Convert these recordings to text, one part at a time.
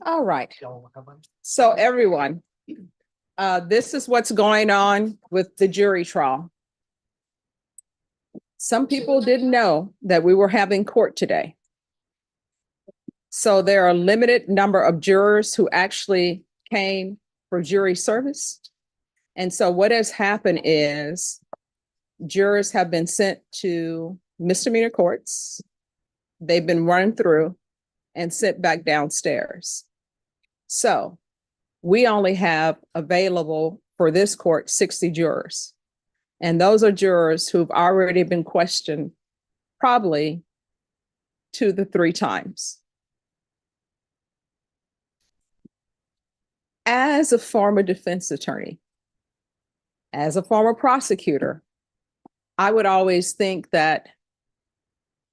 All right. So everyone, this is what's going on with the jury trial. Some people didn't know that we were having court today. So there are a limited number of jurors who actually came for jury service. And so what has happened is jurors have been sent to misdemeanor courts. They've been run through and sent back downstairs. So we only have available for this court 60 jurors. And those are jurors who've already been questioned probably 2 to 3 times. As a former defense attorney, as a former prosecutor, I would always think that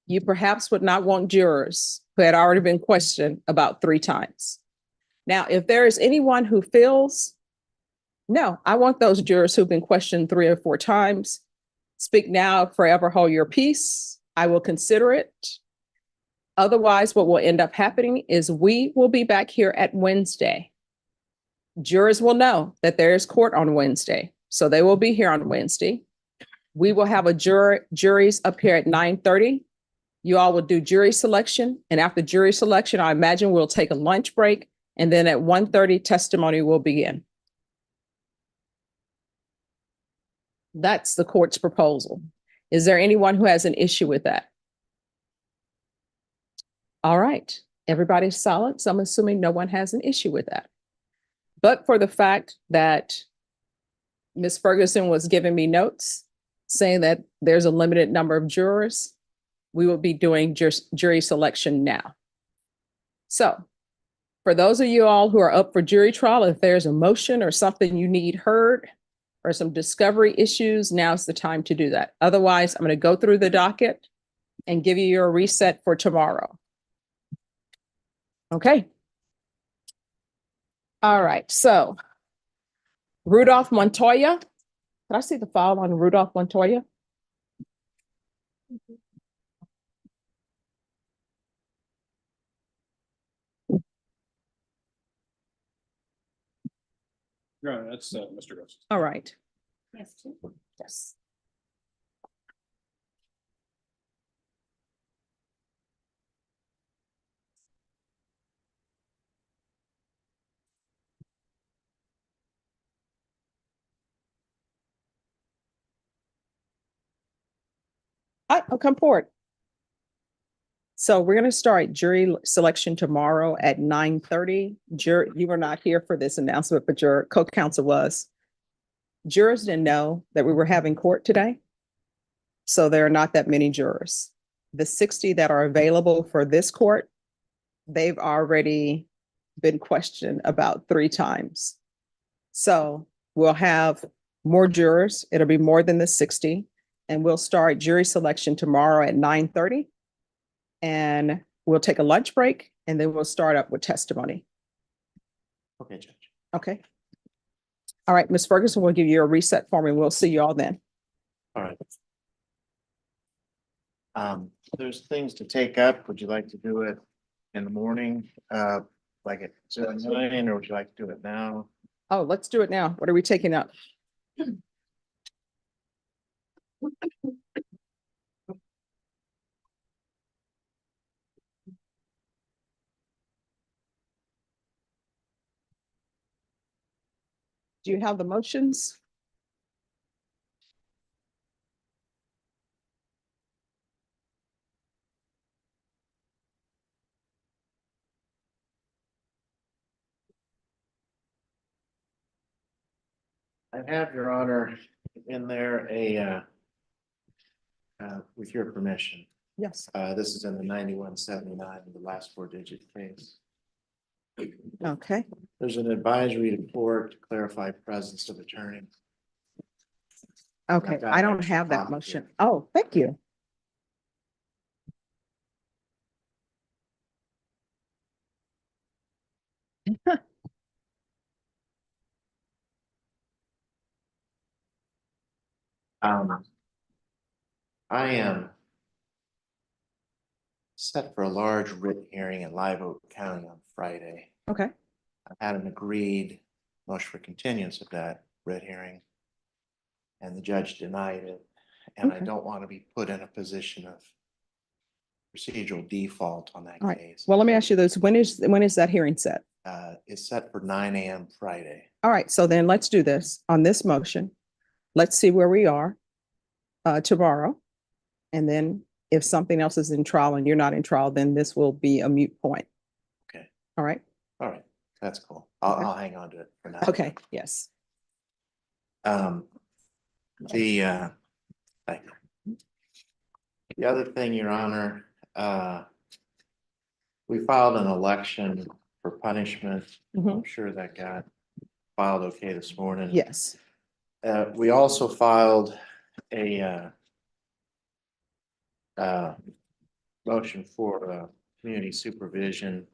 you perhaps would not want jurors who had already been questioned about 3 times. Now, if there is anyone who feels, no, I want those jurors who've been questioned 3 or 4 times, speak now, forever hold your peace. I will consider it. Otherwise, what will end up happening is we will be back here at Wednesday. Jurors will know that there is court on Wednesday, so they will be here on Wednesday. We will have a juries up here at 9:30. You all will do jury selection, and after jury selection, I imagine we'll take a lunch break, and then at 1:30, testimony will begin. That's the court's proposal. Is there anyone who has an issue with that? All right, everybody's silent, so I'm assuming no one has an issue with that. But for the fact that Ms. Ferguson was giving me notes saying that there's a limited number of jurors, we will be doing jury selection now. So for those of you all who are up for jury trial, if there's a motion or something you need heard or some discovery issues, now's the time to do that. Otherwise, I'm going to go through the docket and give you your reset for tomorrow. Okay. All right. So Rudolph Montoya. Can I see the file on Rudolph Montoya? No, that's Mr. Gross. All right. Yes. Yes. I'll come forward. So we're going to start jury selection tomorrow at 9:30. You were not here for this announcement, but your co-counsel was. Jurors didn't know that we were having court today. So there are not that many jurors. The 60 that are available for this court, they've already been questioned about 3 times. So we'll have more jurors. It'll be more than the 60. And we'll start jury selection tomorrow at 9:30. And we'll take a lunch break and then we'll start up with testimony. Okay, Judge. Okay. All right, Ms. Ferguson will give you a reset form and we'll see you all then. All right. There's things to take up. Would you like to do it in the morning, like at 7:09, or would you like to do it now? Oh, let's do it now. What are we taking up? Do you have the motions? I have, Your Honor, in there with your permission. Yes. This is in the 9179, the last 4-digit case. Okay. There's an advisory report to clarify presence of attorney. Okay. I don't have that motion. Oh, thank you. I am. set for a large writ hearing in Live Oak County on Friday. Okay, I had an agreed motion for continuance of that writ hearing. And the judge denied it, and I Okay. don't want to be put in a position of procedural default on that all right. case. Well, let me ask you this. When is that hearing set? It's set for 9 a.m. Friday. All right, so then let's do this on this motion. Let's see where we are tomorrow. And then if something else is in trial and you're not in trial, then this will be a moot point. Okay. All right, All right, that's cool. Okay. I'll hang on to it for now. okay, yes. Thank you. The other thing, Your Honor, we filed an election for punishment. Mhm. I'm sure that got filed okay this morning. Yes, We also filed a motion for community supervision.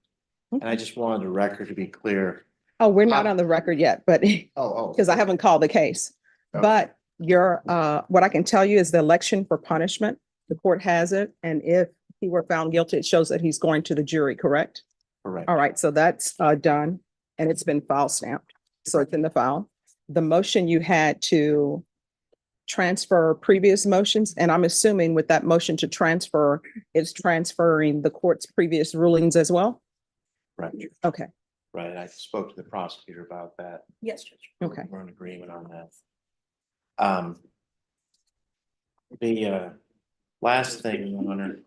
And I just wanted the record to be clear. oh, we're not on the record yet, but Oh, because I haven't called the case. Okay. But your, what I can tell you is the election for punishment, the court has it, and if he were found guilty, it shows that he's going to the jury, correct? Correct. All right, so that's done, and it's been file stamped, so it's in the file. The motion you had to transfer previous motions, and I'm assuming with that motion to transfer, it's transferring the court's previous rulings as well? Right, Okay, right. I spoke to the prosecutor about that. yes, Judge. Okay, We're in agreement on that. The last thing, Your Honor,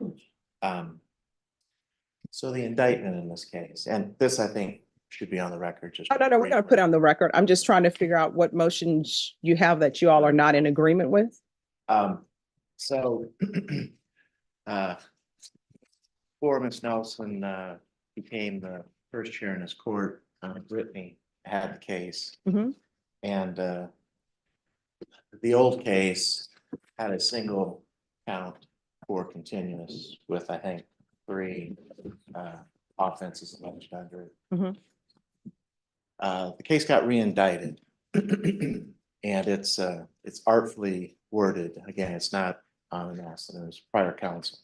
so the indictment in this case, and this I think should be on the record, just. oh, no, we're gonna put it on the record. I'm just trying to figure out what motions you have that you all are not in agreement with. So before Ms. Nelson became the first chair in this court, Brittany had the case. Mhm. And the old case had a single count for continuous with, I think, 3 offenses alleged under it. Mhm. The case got re-indicted. And it's artfully worded. Again, it's not on an accident, it was prior counsel.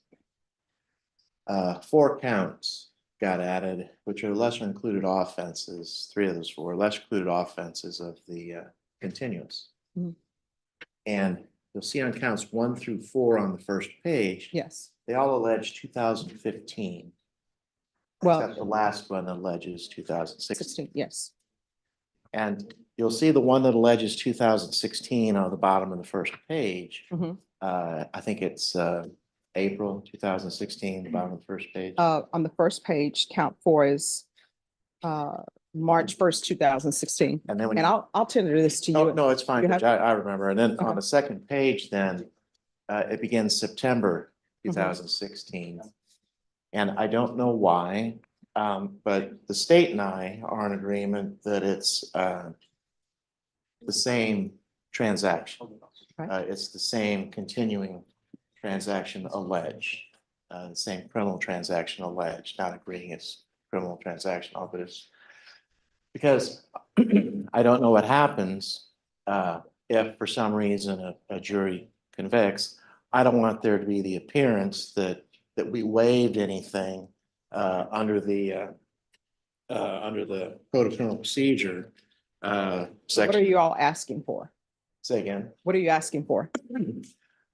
4 counts got added, which are lesser included offenses. 3 of those 4 lesser included offenses of the continuous. Mhm. And you'll see on counts 1 through 4 on the first page, Yes, they all allege 2015. Well- Except the last one alleges 2016. 16, yes. And you'll see the one that alleges 2016 on the bottom of the first page. Mhm. I think it's April 2016, the bottom of the first page. On the first page, count 4 is March 1st, 2016. And then when And you, I'll tender this to oh, you. no, it's fine, you Judge, have- I remember. And then Okay. on the second page, then it begins September Mhm. 2016. And I don't know why, but the state and I are in agreement that it's the same transaction. Right. It's the same continuing transaction alleged, the same criminal transaction alleged, not agreeing it's criminal transaction, but it's because I don't know what happens if for some reason a jury convicts. I don't want there to be the appearance that we waived anything under the Code of Criminal Procedure. So what are Section, you all asking for? say again. What are you asking for?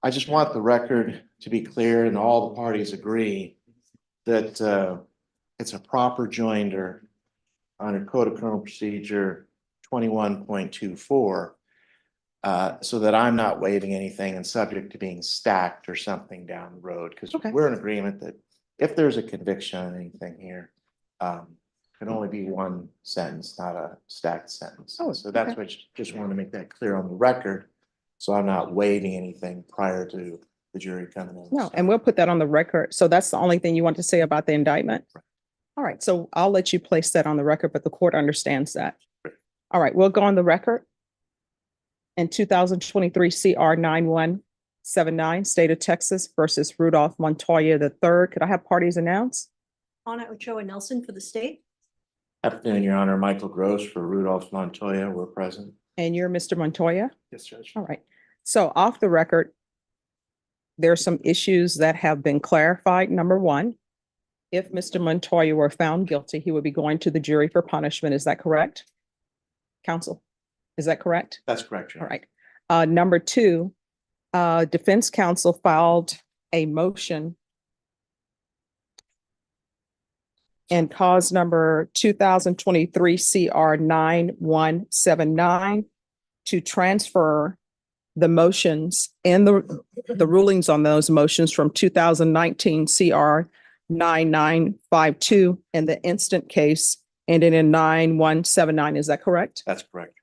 I just want the record to be clear and all the parties agree that it's a proper joinder under Code of Criminal Procedure 21.24. So that I'm not waiving anything and subject to being stacked or something down the road, because Okay. we're in agreement that if there's a conviction on anything here, can only be one sentence, not a stacked sentence. Oh, So that's okay. what, just wanted to make that clear on the record. So I'm not waiving anything prior to the jury coming in. No, and we'll put that on the record. So that's the only thing you want to say about the indictment? All right, so I'll let you place that on the record, but the court understands that. All right, we'll go on the record. In 2023 CR 9179, State of Texas versus Rudolph Montoya III. Could I have parties announced? Anna Ochoa Nelson for the state. Afternoon, Your Honor. Michael Gross for Rudolph Montoya were present. And you're Mr. Montoya? Yes, Judge. All right. So off the record, there are some issues that have been clarified. Number one, if Mr. Montoya were found guilty, he would be going to the jury for punishment. Is that correct? Counsel, is that correct? That's correct, Your All Honor. right. Number two, defense counsel filed a motion and cause number 2023 CR 9179 to transfer the motions and the rulings on those motions from 2019 CR 9952 and the instant case ended in 9179. Is that correct? That's correct.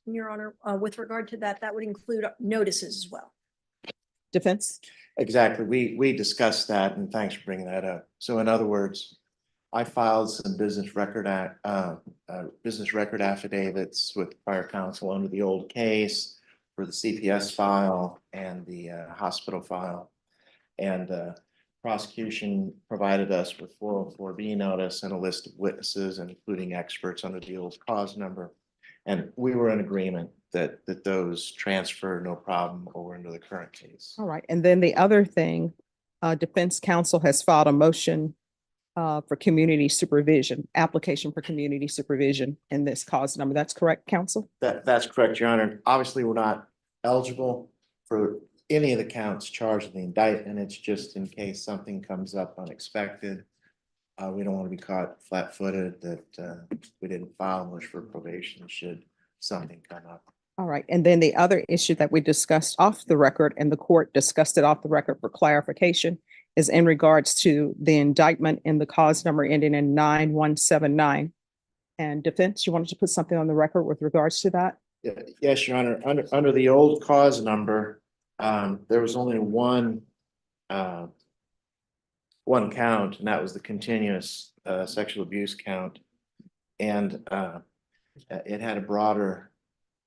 Your Honor, with regard to that, that would include notices as well. Defense? Exactly. We discussed that, and thanks for bringing that up. So in other words, I filed some business record affidavits with prior counsel under the old case for the CPS file and the hospital file. And prosecution provided us with 404B notice and a list of witnesses, including experts under the old cause number. And we were in agreement that those transfer no problem over into the current case. All right. And then the other thing, defense counsel has filed a motion for community supervision, application for community supervision in this cause number. That's correct, counsel? That's correct, Your Honor. Obviously, we're not eligible for any of the counts charged in the indictment. It's just in case something comes up unexpected. We don't want to be caught flat-footed that we didn't file much for probation should something come up. All right. And then the other issue that we discussed off the record and the court discussed it off the record for clarification is in regards to the indictment in the cause number ending in 9179. And defense, you wanted to put something on the record with regards to that? Yes, Your Honor. Under the old cause number, there was only one count, and that was the continuous sexual abuse count. And it had a broader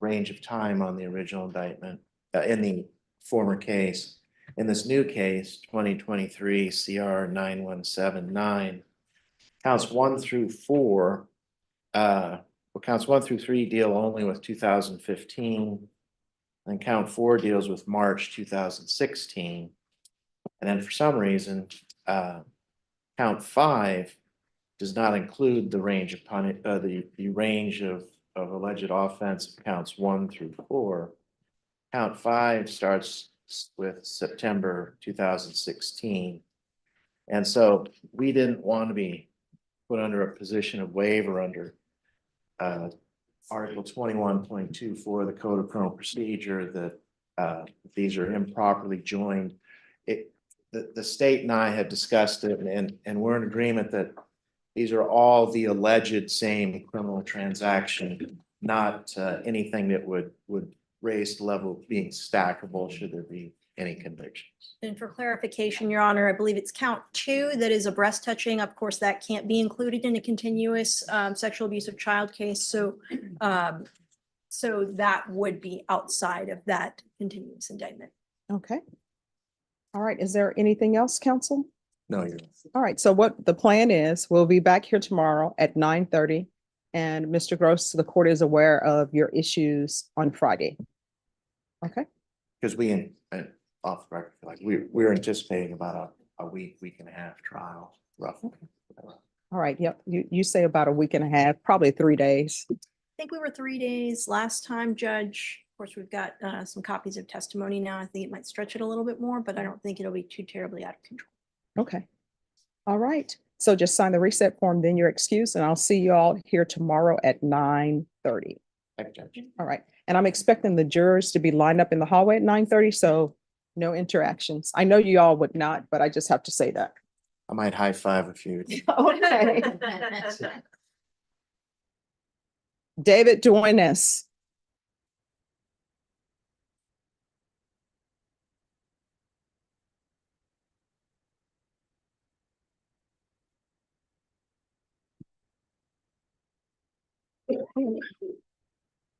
range of time on the original indictment in the former case. In this new case, 2023 CR 9179, counts 1 through 4, counts 1 through 3 deal only with 2015, and count 4 deals with March 2016. And then for some reason, count 5 does not include the range of the range of alleged offense of counts 1 through 4. Count 5 starts with September 2016. And so we didn't want to be put under a position of waiver under Article 21.24 of the Code of Criminal Procedure that these are improperly joined. The state and I had discussed it, and we're in agreement that these are all the alleged same criminal transaction, not anything that would raise the level of being stackable should there be any convictions. And for clarification, Your Honor, I believe it's count 2 that is a breast touching. Of course, that can't be included in a continuous sexual abuse of child case. So that would be outside of that continuous indictment. Okay. All right. Is there anything else, counsel? No, Your All right. So what the plan is, we'll be back here tomorrow at 9:30. And Mr. Gross, the court is aware of your issues on Friday. Okay. because we off the record, like we're anticipating about a week and a half trial roughly. All right. Yep. You say about a week and a half, probably 3 days. I think we were 3 days last time, Judge. Of course, we've got some copies of testimony now. I think it might stretch it a little bit more, but I don't think it'll be too terribly out of control. Okay. All right. So just sign the reset form, then you're excused, and I'll see you all here tomorrow at 9:30. Thank you, Judge. All right. And I'm expecting the jurors to be lined up in the hallway at 9:30, so no interactions. I know you all would not, but I just have to say that. I might high five a few. Okay. David Duenas.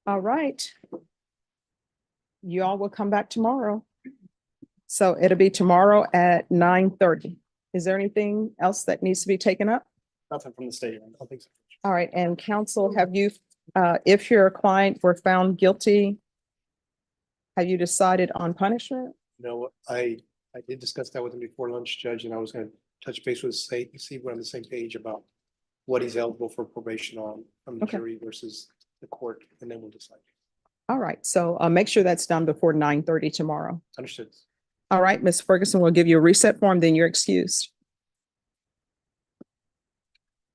All right. You all will come back tomorrow. So it'll be tomorrow at 9:30. Is there anything else that needs to be taken up? Nothing from the state. I don't think so. All right, and counsel, have you, if your client were found guilty, have you decided on punishment? No, I did discuss that with him before lunch, Judge, and I was gonna touch base with the state and see if we're on the same page about what he's eligible for probation on from the Okay. jury versus the court, and then we'll decide. All right, so make sure that's done before 9:30 tomorrow. Understood. All right, Ms. Ferguson, we'll give you a reset form, then you're excused.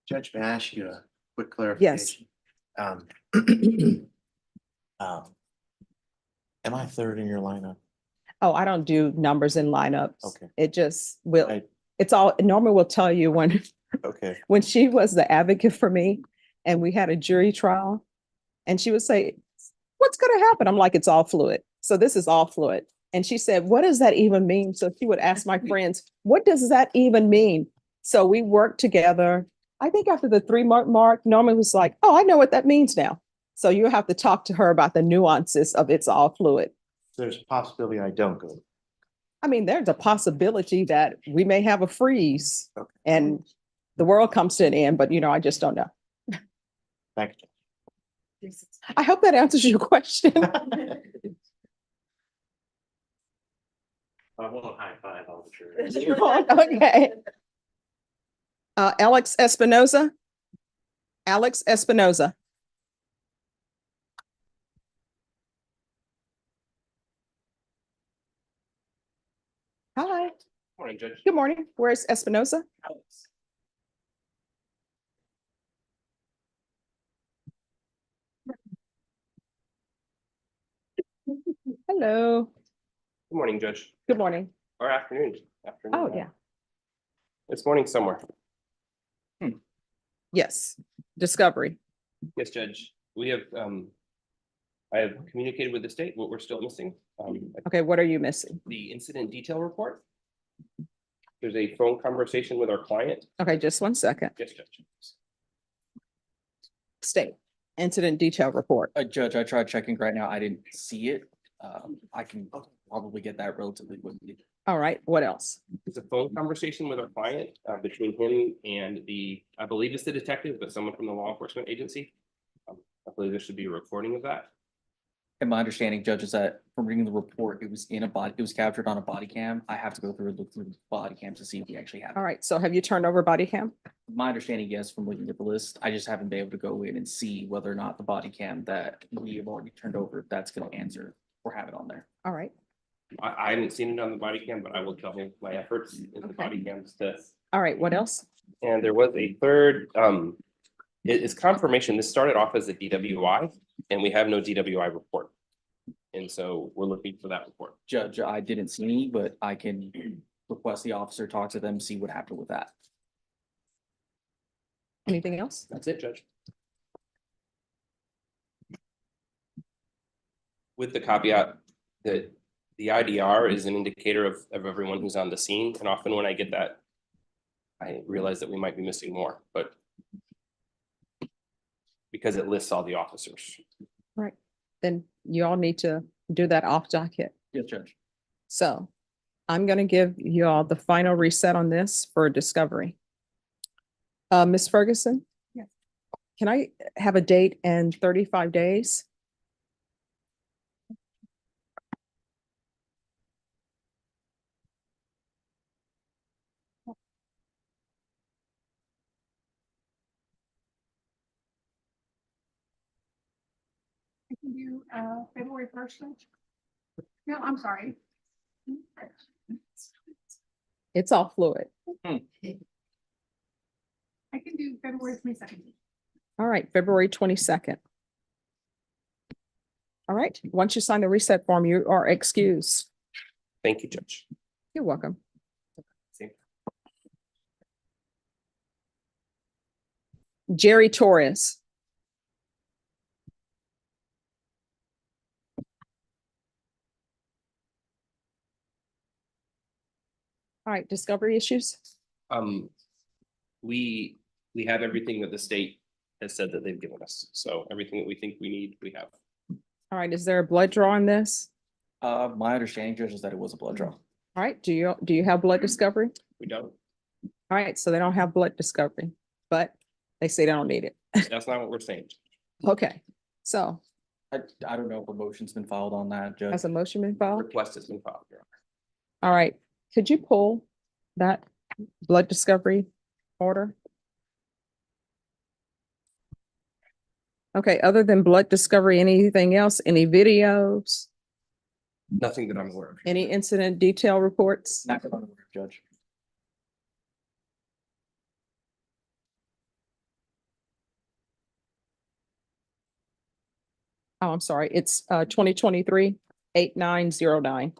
Judge, may I ask you a quick clarification? Um, um, Am I third in your lineup? Oh, I don't do numbers in lineups. Okay. It just will, I- it's all, Norma will tell you when, Okay, when she was the advocate for me and we had a jury trial and she would say, what's going to happen? I'm like, it's all fluid. So this is all fluid. And she said, what does that even mean? So she would ask my friends, what does that even mean? So we worked together. I think after the 3-month mark, Norma was like, oh, I know what that means now. So you have to talk to her about the nuances of it's all fluid. there's a possibility I don't go. I mean, there's a possibility that we may have a freeze Okay. and the world comes to an end, but I just don't know. Thank you. I hope that answers your question. I won't high five all the jurors. Okay. Alex Espinoza. Alex Espinoza. Hi, Morning, Judge. good morning. Where's Espinoza? Alex. Hello, Good morning, Judge, good morning. or afternoon. Afternoon. Oh, now. yeah, It's morning somewhere. yes, discovery. Yes, Judge. We have, I have communicated with the state what we're still missing. Okay, what are you missing? The incident detail report. There's a phone conversation with our client. Okay, just 1 second. Yes, Judge. State incident detail report. Judge, I tried checking right now. I didn't see it. I can probably get that relatively quickly. All right, what else? It's a phone conversation with our client, between him and I believe it's the detective, but someone from the law enforcement agency. I believe there should be a recording of that. And my understanding, Judge, is that from reading the report, it was it was captured on a body cam. I have to go through and look through the body cam to see if we actually have All it. right, so have you turned over body cam? My understanding, yes, from looking at the list, I just haven't been able to go in and see whether or not the body cam that we have already turned over, if that's gonna answer or have it on there. All right, I haven't seen it on the body cam, but I will tell him my efforts in the Okay. body cams to. all right, what else? And there was a third, it's confirmation. This started off as a DWI and we have no DWI report. And so we're looking for that report. Judge, I didn't see any, but I can request the officer, talk to them, see what happened with that. Anything else? That's it, Judge. With the caveat that the IDR is an indicator of everyone who's on the scene. And often when I get that, I realize that we might be missing more, but because it lists all the officers. Right, then you all need to do that off docket. Yes, Judge. So I'm going to give you all the final reset on this for discovery. Ms. Ferguson? Yes. Can I have a date in 35 days? I can do February 1st. No, I'm sorry. It's all fluid. I can do February 22nd. All right, February 22nd. All right, once you sign the reset form, you are excused. Thank you, Judge. You're welcome. Same. Jerry Torres. All right, discovery issues? We have everything that the state has said that they've given us. So everything that we think we need, we have. All right, is there a blood draw on this? My understanding, Judge, is that it was a blood draw. All right, do you have blood discovery? We don't. All right, so they don't have blood discovery, but they say they don't need it. That's not what we're saying. Okay, so I don't know if a motion's been filed on that, Judge. has a motion been filed? Request has been filed, Your Honor. All right, could you pull that blood discovery order? Okay, other than blood discovery, anything else? Any videos? Nothing that I'm aware of. Any incident detail reports? Not that I'm aware of, Judge. Oh, I'm sorry. It's 2023-8909.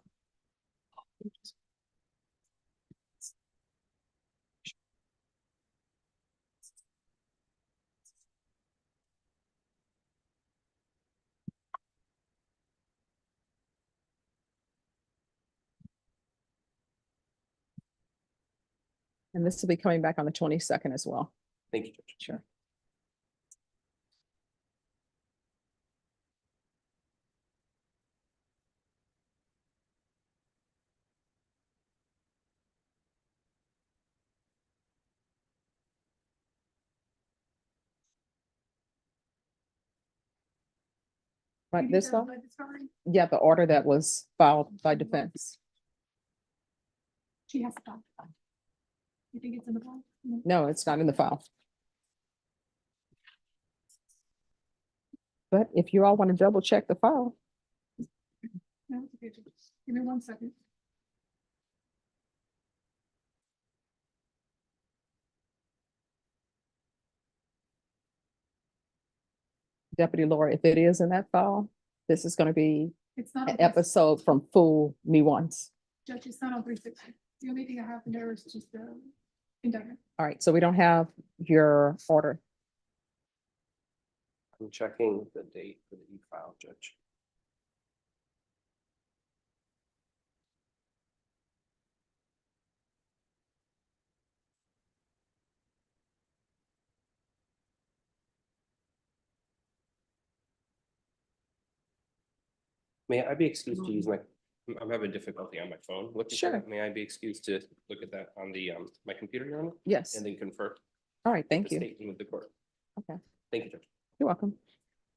And this will be coming back on the 22nd as well. Thank you, Judge. Sure. But You this did the one, blood discovery? yeah, the order that was filed by defense. She has to talk. You think it's in the file? No. No, it's not in the file. But if you all want to double check the file, No, it's okay. Just give me 1 second. Deputy Laura, if it is in that file, this is going to be It's not. an on 360. episode from full nuance. Judge, it's not on 360. The only thing that happened there is just the indictment. All right, so we don't have your order. I'm checking the date for the e-file, Judge. May I be excused to use my, I'm having difficulty on my phone. looking for Sure. it. May I be excused to look at that on the, my computer, Your Honor? Yes. And then confer? All right, with thank the you. state and with the court. Okay. Thank you, Judge. You're welcome.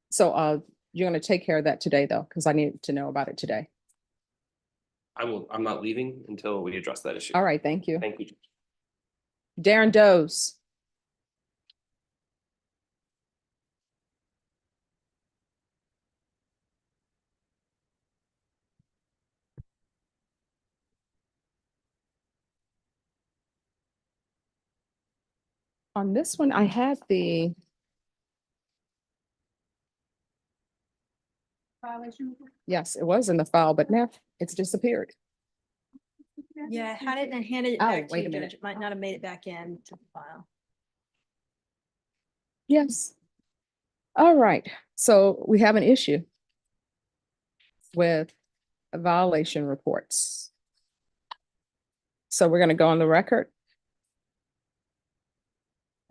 So you're going to take care of that today, though, because I need to know about it today. I'm not leaving until we address that issue. All right, thank you. Thank you, Judge. Darren Does. On this one, I had the, Violation report. yes, it was in the file, but now it's disappeared. Yeah, I had it and handed it Oh, back to wait you, a minute. Judge. It might not have made it back in to the file. Yes. All right, so we have an issue with violation reports. So we're going to go on the record.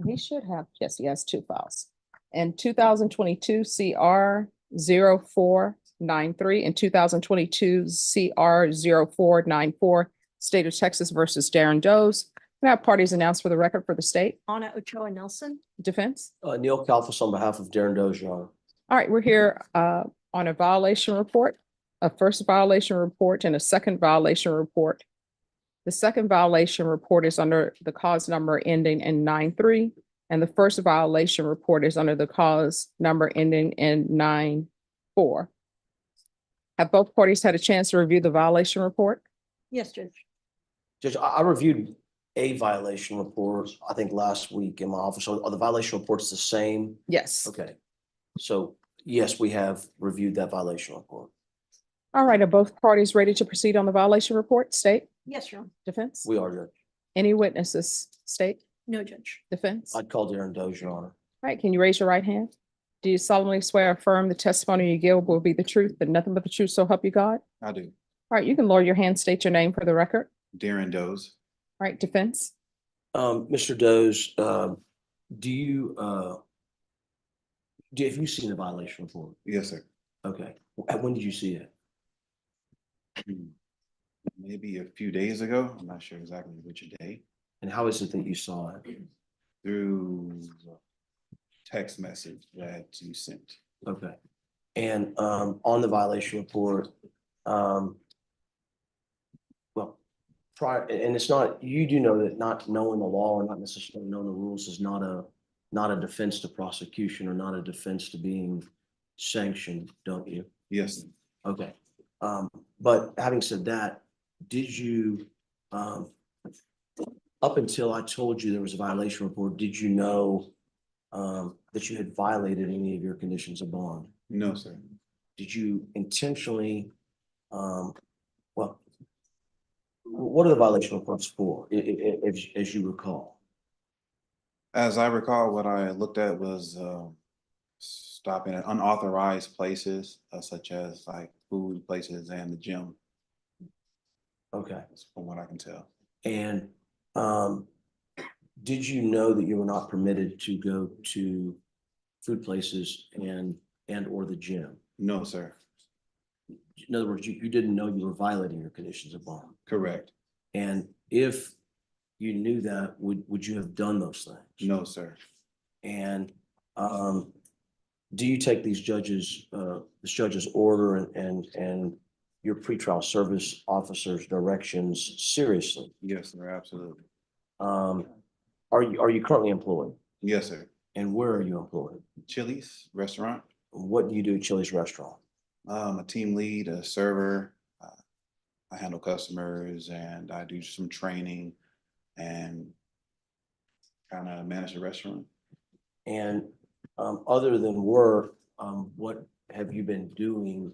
He should have, yes, he has two files. In 2022 CR 0493 and 2022 CR 0494, State of Texas versus Darren Does. We have parties announced for the record for the state Anna Ochoa Nelson. defense. Neil Kalfas on behalf of Darren Does, Your Honor. All right, we're here on a violation report, a first violation report and a second violation report. The second violation report is under the cause number ending in 93, and the first violation report is under the cause number ending in 94. Have both parties had a chance to review the violation report? Yes, Judge. Judge, I reviewed a violation report, I think last week in my office. So are the violation reports the same? Yes. Okay. So yes, we have reviewed that violation report. All right, are both parties ready to proceed on the violation report? State, Yes, Your Honor. defense? We are, Judge. Any witnesses? State, No, Judge. defense? All I'd call Darren Does, Your Honor. right, can you raise your right hand? Do you solemnly swear or affirm the testimony you give will be the truth, but nothing but the truth, so help you God? I do. All right, you can lower your hand, state your name for the record. Darren Does. All right, defense? Mr. Does, have you seen the violation report? Yes, sir. Okay. When did you see it? Maybe a few days ago. I'm not sure exactly which day. And how is it that you saw it? Through text message that you sent. Okay. And on the violation report, well, prior, and it's not, you do know that not knowing the law or not necessarily knowing the rules is not a defense to prosecution or not a defense to being sanctioned, don't you? Yes, Okay. But having said that, did you, up until I told you there was a violation report, did you know that you had violated any of your conditions of bond? no, sir. Did you intentionally, well, what are the violation reports for, as you recall? As I recall, what I looked at was stopping at unauthorized places such as like food places and the gym, Okay. from what I can tell. And did you know that you were not permitted to go to food places and or the gym? No, sir. In other words, you didn't know you were violating your conditions of bond. Correct. And if you knew that, would you have done those things? No, sir. And do you take these judges, this judge's order and your pretrial service officer's directions seriously? Yes, sir. Absolutely. Are you currently employed? Yes, sir. And where are you employed? Chili's restaurant. What do you do at Chili's restaurant? A team lead, a server. I handle customers and I do some training and kind of manage the restaurant. And other than work, what have you been doing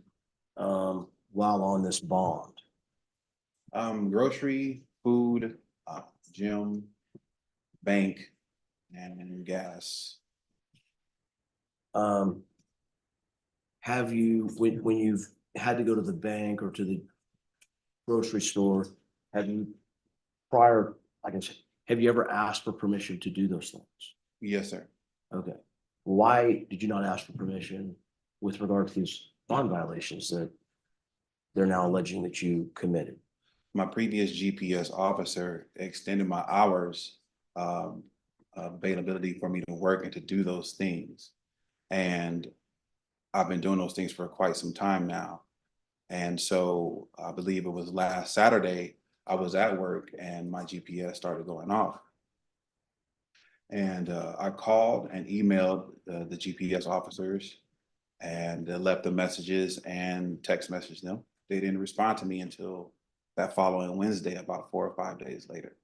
while on this bond? Grocery, food, gym, bank, and gas. Have you, when you've had to go to the bank or to the grocery store, have you prior, I can say, have you ever asked for permission to do those things? Yes, sir. Okay. Why did you not ask for permission with regard to these bond violations that they're now alleging that you committed? My previous GPS officer extended my hours availability for me to work and to do those things. And I've been doing those things for quite some time now. And so I believe it was last Saturday, I was at work and my GPS started going off. And I called and emailed the GPS officers and left the messages and text messaged them. They didn't respond to me until that following Wednesday, about 4 or 5 days later.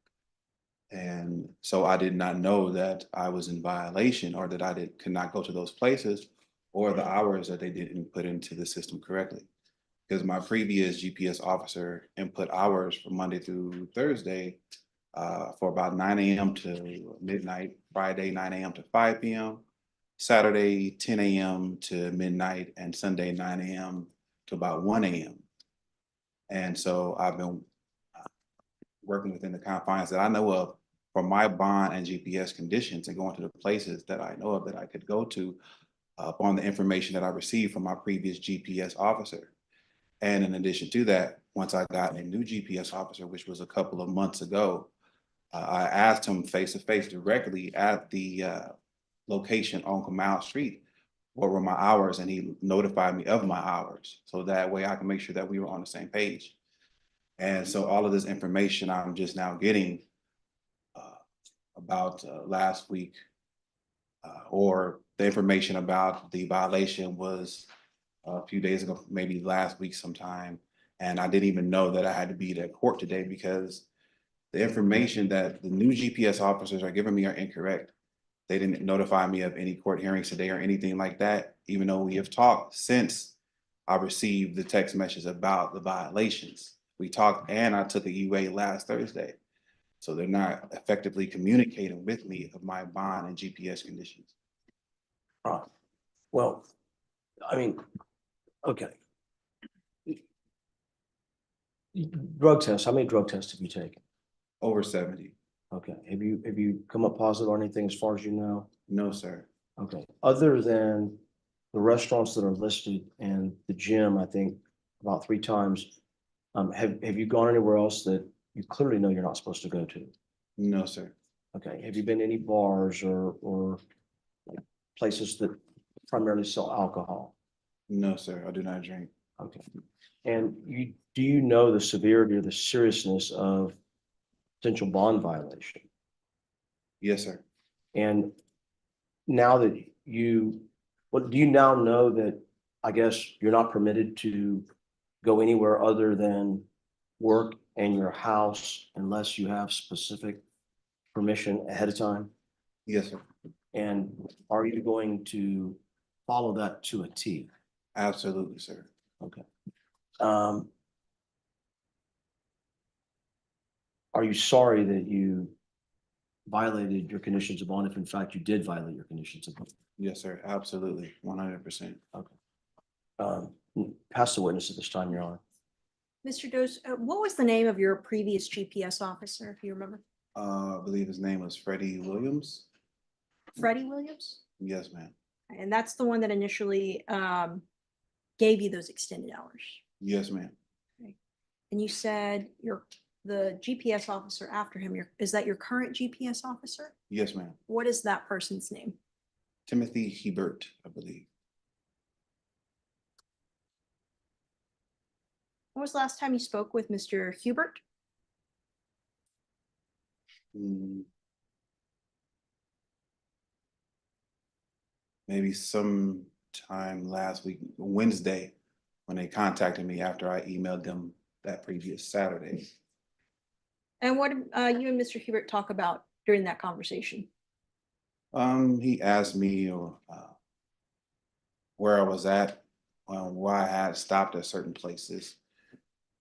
And so I did not know that I was in violation or that I could not go to those places or the hours that they didn't put into the system correctly. Because my previous GPS officer input hours from Monday through Thursday for about 9 a.m. to midnight, Friday 9 a.m. to 5 p.m., Saturday 10 a.m. to midnight, and Sunday 9 a.m. to about 1 a.m. And so I've been working within the confines that I know of for my bond and GPS conditions and going to the places that I know of that I could go to upon the information that I received from my previous GPS officer. And in addition to that, once I got a new GPS officer, which was a couple of months ago, I asked him face to face directly at the location on Canal Street, what were my hours, and he notified me of my hours. So that way I can make sure that we were on the same page. And so all of this information I'm just now getting about last week, or the information about the violation was a few days ago, maybe last week sometime. And I didn't even know that I had to be at court today because the information that the new GPS officers are giving me are incorrect. They didn't notify me of any court hearings today or anything like that, even though we have talked since I received the text message about the violations. We talked and I took a UA last Thursday. So they're not effectively communicating with me of my bond and GPS conditions. Right. Well, I mean, okay. Drug tests, how many drug tests have you taken? Over 70. Okay, have you come up positive on anything as far as you know? No, sir. Okay, other than the restaurants that are listed and the gym, I think about 3 times, have you gone anywhere else that you clearly know you're not supposed to go to? No, sir. Okay, have you been to any bars or like places that primarily sell alcohol? No, sir. I do not drink. Okay, and do you know the severity or the seriousness of potential bond violation. Yes, sir. And now that what do you now know that, I guess, you're not permitted to go anywhere other than work and your house unless you have specific permission ahead of time? Yes, sir. And are you going to follow that to a T? Absolutely, sir. Okay. Are you sorry that you violated your conditions of bond, if in fact you did violate your conditions of bond? Yes, sir. Absolutely. 100%. Pass the witness at this time, Your Honor. Mr. Does, what was the name of your previous GPS officer, if you remember? I believe his name was Freddie Williams. Freddie Williams? Yes, ma'am. And that's the one that initially gave you those extended hours. Yes, ma'am. And you said the GPS officer after him, is that your current GPS officer? Yes, ma'am. What is that person's name? Timothy Hebert, I believe. When was the last time you spoke with Mr. Hubert? Maybe sometime last week, Wednesday, when they contacted me after I emailed them that previous Saturday. And what did you and Mr. Hubert talk about during that conversation? He asked me where I was at, why I had stopped at certain places.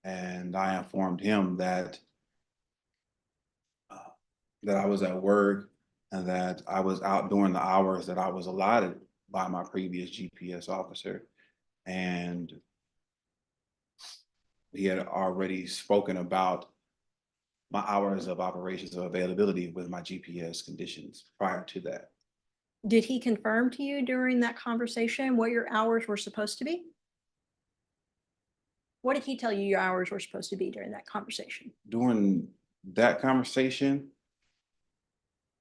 And I informed him that I was at work and that I was out during the hours that I was allotted by my previous GPS officer. And he had already spoken about my hours of operations of availability with my GPS conditions prior to that. Did he confirm to you during that conversation what your hours were supposed to be? What did he tell you your hours were supposed to be during that conversation? During that conversation,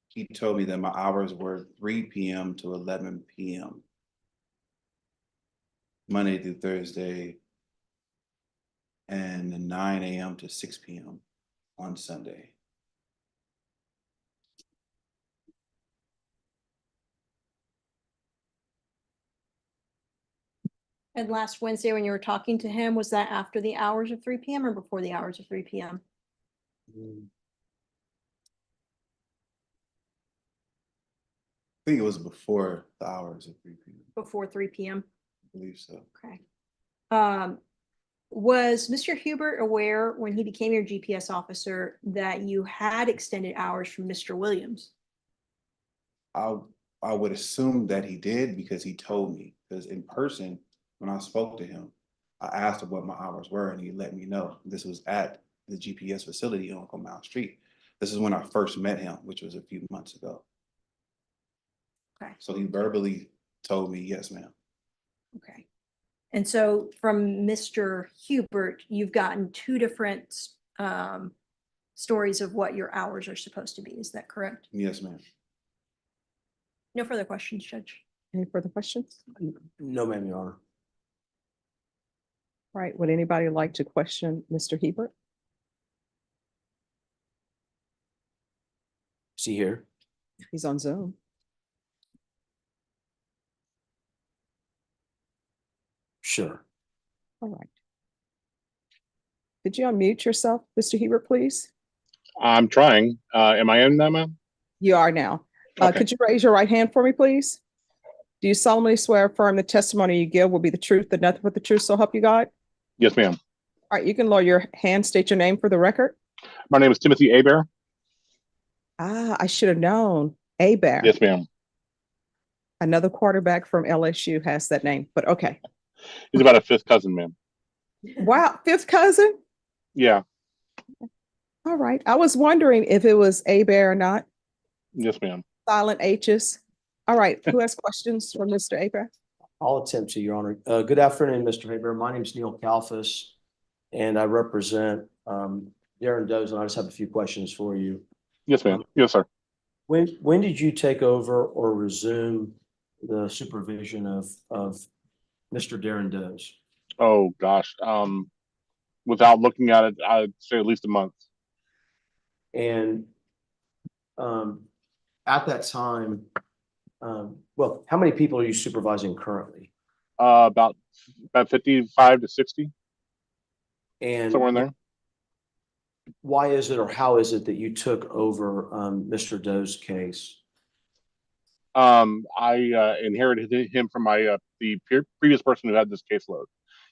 he told me that my hours were 3 p.m. to 11 p.m. Monday through Thursday, and 9 a.m. to 6 p.m. on Sunday. And last Wednesday when you were talking to him, was that after the hours of 3 p.m. or before the hours of 3 p.m.? I think it was before the hours of 3 p.m. Before 3 p.m.? I believe so. Okay. Was Mr. Hubert aware when he became your GPS officer that you had extended hours from Mr. Williams? I would assume that he did because he told me. Because in person, when I spoke to him, I asked him what my hours were and he let me know. This was at the GPS facility on Mount Street. This is when I first met him, which was a few months ago. Okay. So he verbally told me, yes, ma'am. Okay. And so from Mr. Hubert, you've gotten two different stories of what your hours are supposed to be. Is that correct? Yes, ma'am. No further questions, Judge. Any further questions? No, ma'am, Your Honor. All right, would anybody like to question Mr. Hebert? Is he here? He's on Zoom. Sure. All right. Could you unmute yourself, Mr. Hebert, please? I'm trying. Am I in that, ma'am? You are now. Okay. Could you raise your right hand for me, please? Do you solemnly swear or affirm the testimony you give will be the truth, and nothing but the truth, so help you God? Yes, ma'am. All right, you can lower your hand, state your name for the record. My name is Timothy Aber. Ah, I should have known. Bear. Yes, ma'am. Another quarterback from LSU has that name, but okay. He's about a fifth cousin, ma'am. Wow, fifth cousin? Yeah. All right. I was wondering if it was Bear or not. Yes, ma'am. Silent H's. All right. Who has questions for Mr. Aber? I'll attempt to, Your Honor. Good afternoon, Mr. Haber. My name is Neil Kalfas, and I represent Darren Does, and I just have a few questions for you. Yes, ma'am. Yes, sir. When did you take over or resume the supervision of Mr. Darren Does? Oh gosh. Without looking at it, I'd say at least a month. And at that time, well, how many people are you supervising currently? About 55 to 60, And somewhere in there. why is it, or how is it that you took over Mr. Doe's case? I inherited him from my the previous person who had this caseload.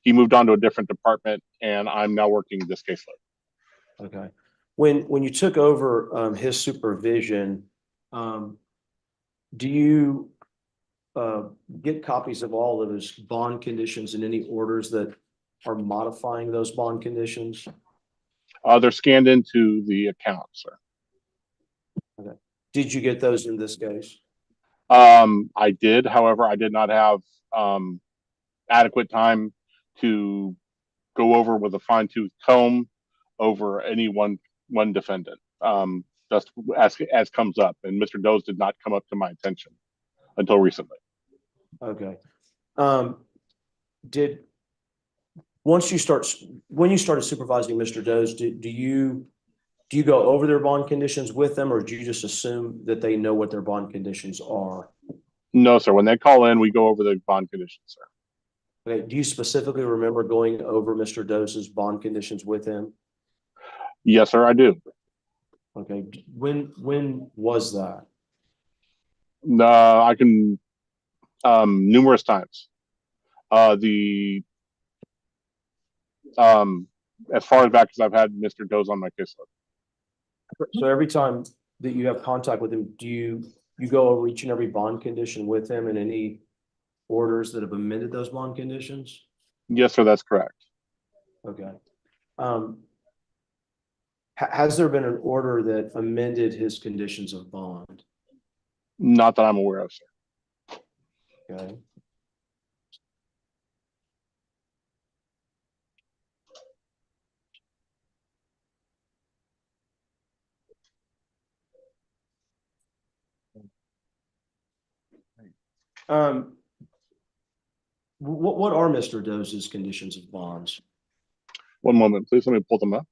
He moved on to a different department, and I'm now working this caseload. Okay. When you took over his supervision, do you get copies of all of his bond conditions and any orders that are modifying those bond conditions? They're scanned into the account, sir. Did you get those in this case? I did, however, I did not have adequate time to go over with a fine-tooth comb over any one defendant. Just as comes up, and Mr. Doe's did not come up to my attention until recently. Okay. When you started supervising Mr. Doe's, do you go over their bond conditions with them, or do you just assume that they know what their bond conditions are? No, sir. When they call in, we go over the bond conditions, sir. Okay. Do you specifically remember going over Mr. Doe's bond conditions with him? Yes, sir, I do. Okay. When was that? I can numerous times. As far as back as I've had Mr. Doe's on my caseload. So every time that you have contact with him, do you go over each and every bond condition with him and any orders that have amended those bond conditions? Yes, sir, that's correct. Okay. Has there been an order that amended his conditions of bond? Not that I'm aware of, sir. Okay. What are Mr. Doe's conditions of bonds? One moment, please. Let me pull them up.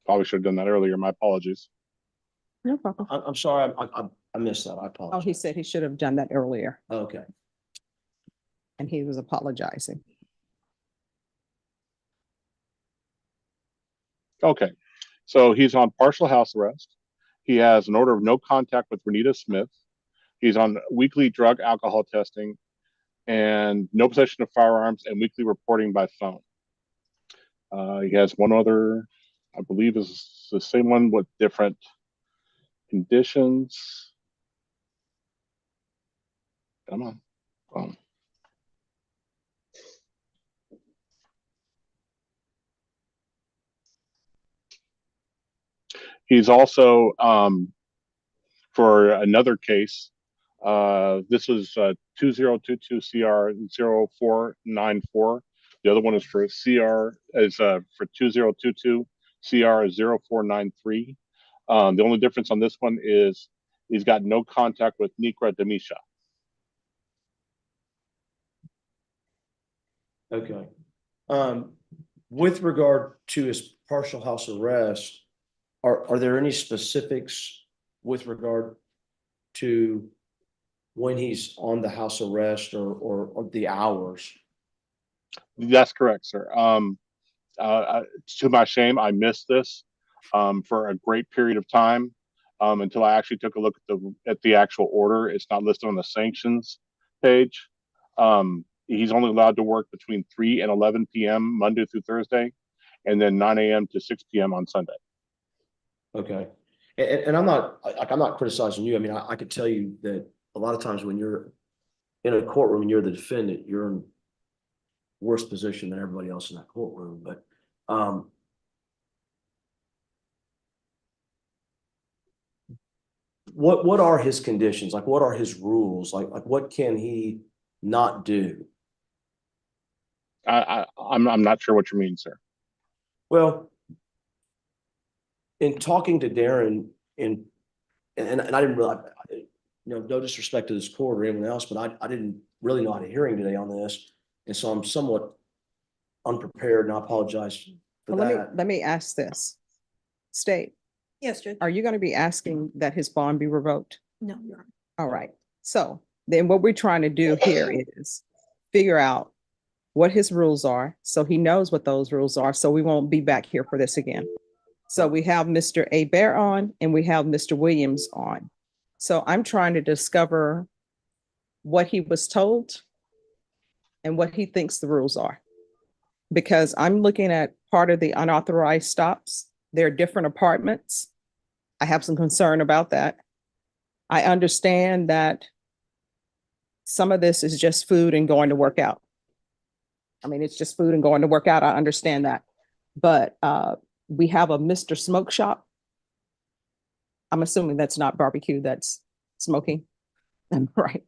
Probably should have done that earlier. My apologies. No problem. I'm sorry, I missed that. I Oh, apologize. he said he should have done that earlier, Okay. and he was apologizing. Okay, so he's on partial house arrest. He has an order of no contact with Renita Smith. He's on weekly drug alcohol testing and no possession of firearms and weekly reporting by phone. He has one other, I believe is the same one with different conditions. Come on. He's also, for another case, this was 2022 CR 0494. The other one is for CR is for 2022 CR 0493. The only difference on this one is he's got no contact with Nikra Demisha. Okay. With regard to his partial house arrest, are there any specifics with regard to when he's on the house arrest or the hours? That's correct, sir. To my shame, I missed this for a great period of time until I actually took a look at the actual order. It's not listed on the sanctions page. He's only allowed to work between 3 and 11 p.m. Monday through Thursday, and then 9 a.m. to 6 p.m. on Sunday. Okay. And I'm not criticizing you. I mean, I could tell you that a lot of times when you're in a courtroom and you're the defendant, you're in worse position than everybody else in that courtroom. But what are his conditions? Like, what are his rules? Like what can he not do? I'm not sure what you mean, sir. Well, in talking to Darren, and I didn't realize, no disrespect to this court or anyone else, but I didn't really know how to hearing today on this. And so I'm somewhat unprepared, and I apologize for Well, that. let me ask this. State, Yes, Judge. are you going to be asking that his bond be revoked? No, Your Honor. All right. So then what we're trying to do here is figure out what his rules are, so he knows what those rules are, so we won't be back here for this again. So we have Mr. Bear on and we have Mr. Williams on. So I'm trying to discover what he was told and what he thinks the rules are. Because I'm looking at part of the unauthorized stops. There are different apartments. I have some concern about that. I understand that some of this is just food and going to work out. I mean, it's just food and going to work out. I understand that. But we have a Mr. Smoke Shop. I'm assuming that's not barbecue, that's smoking. Right.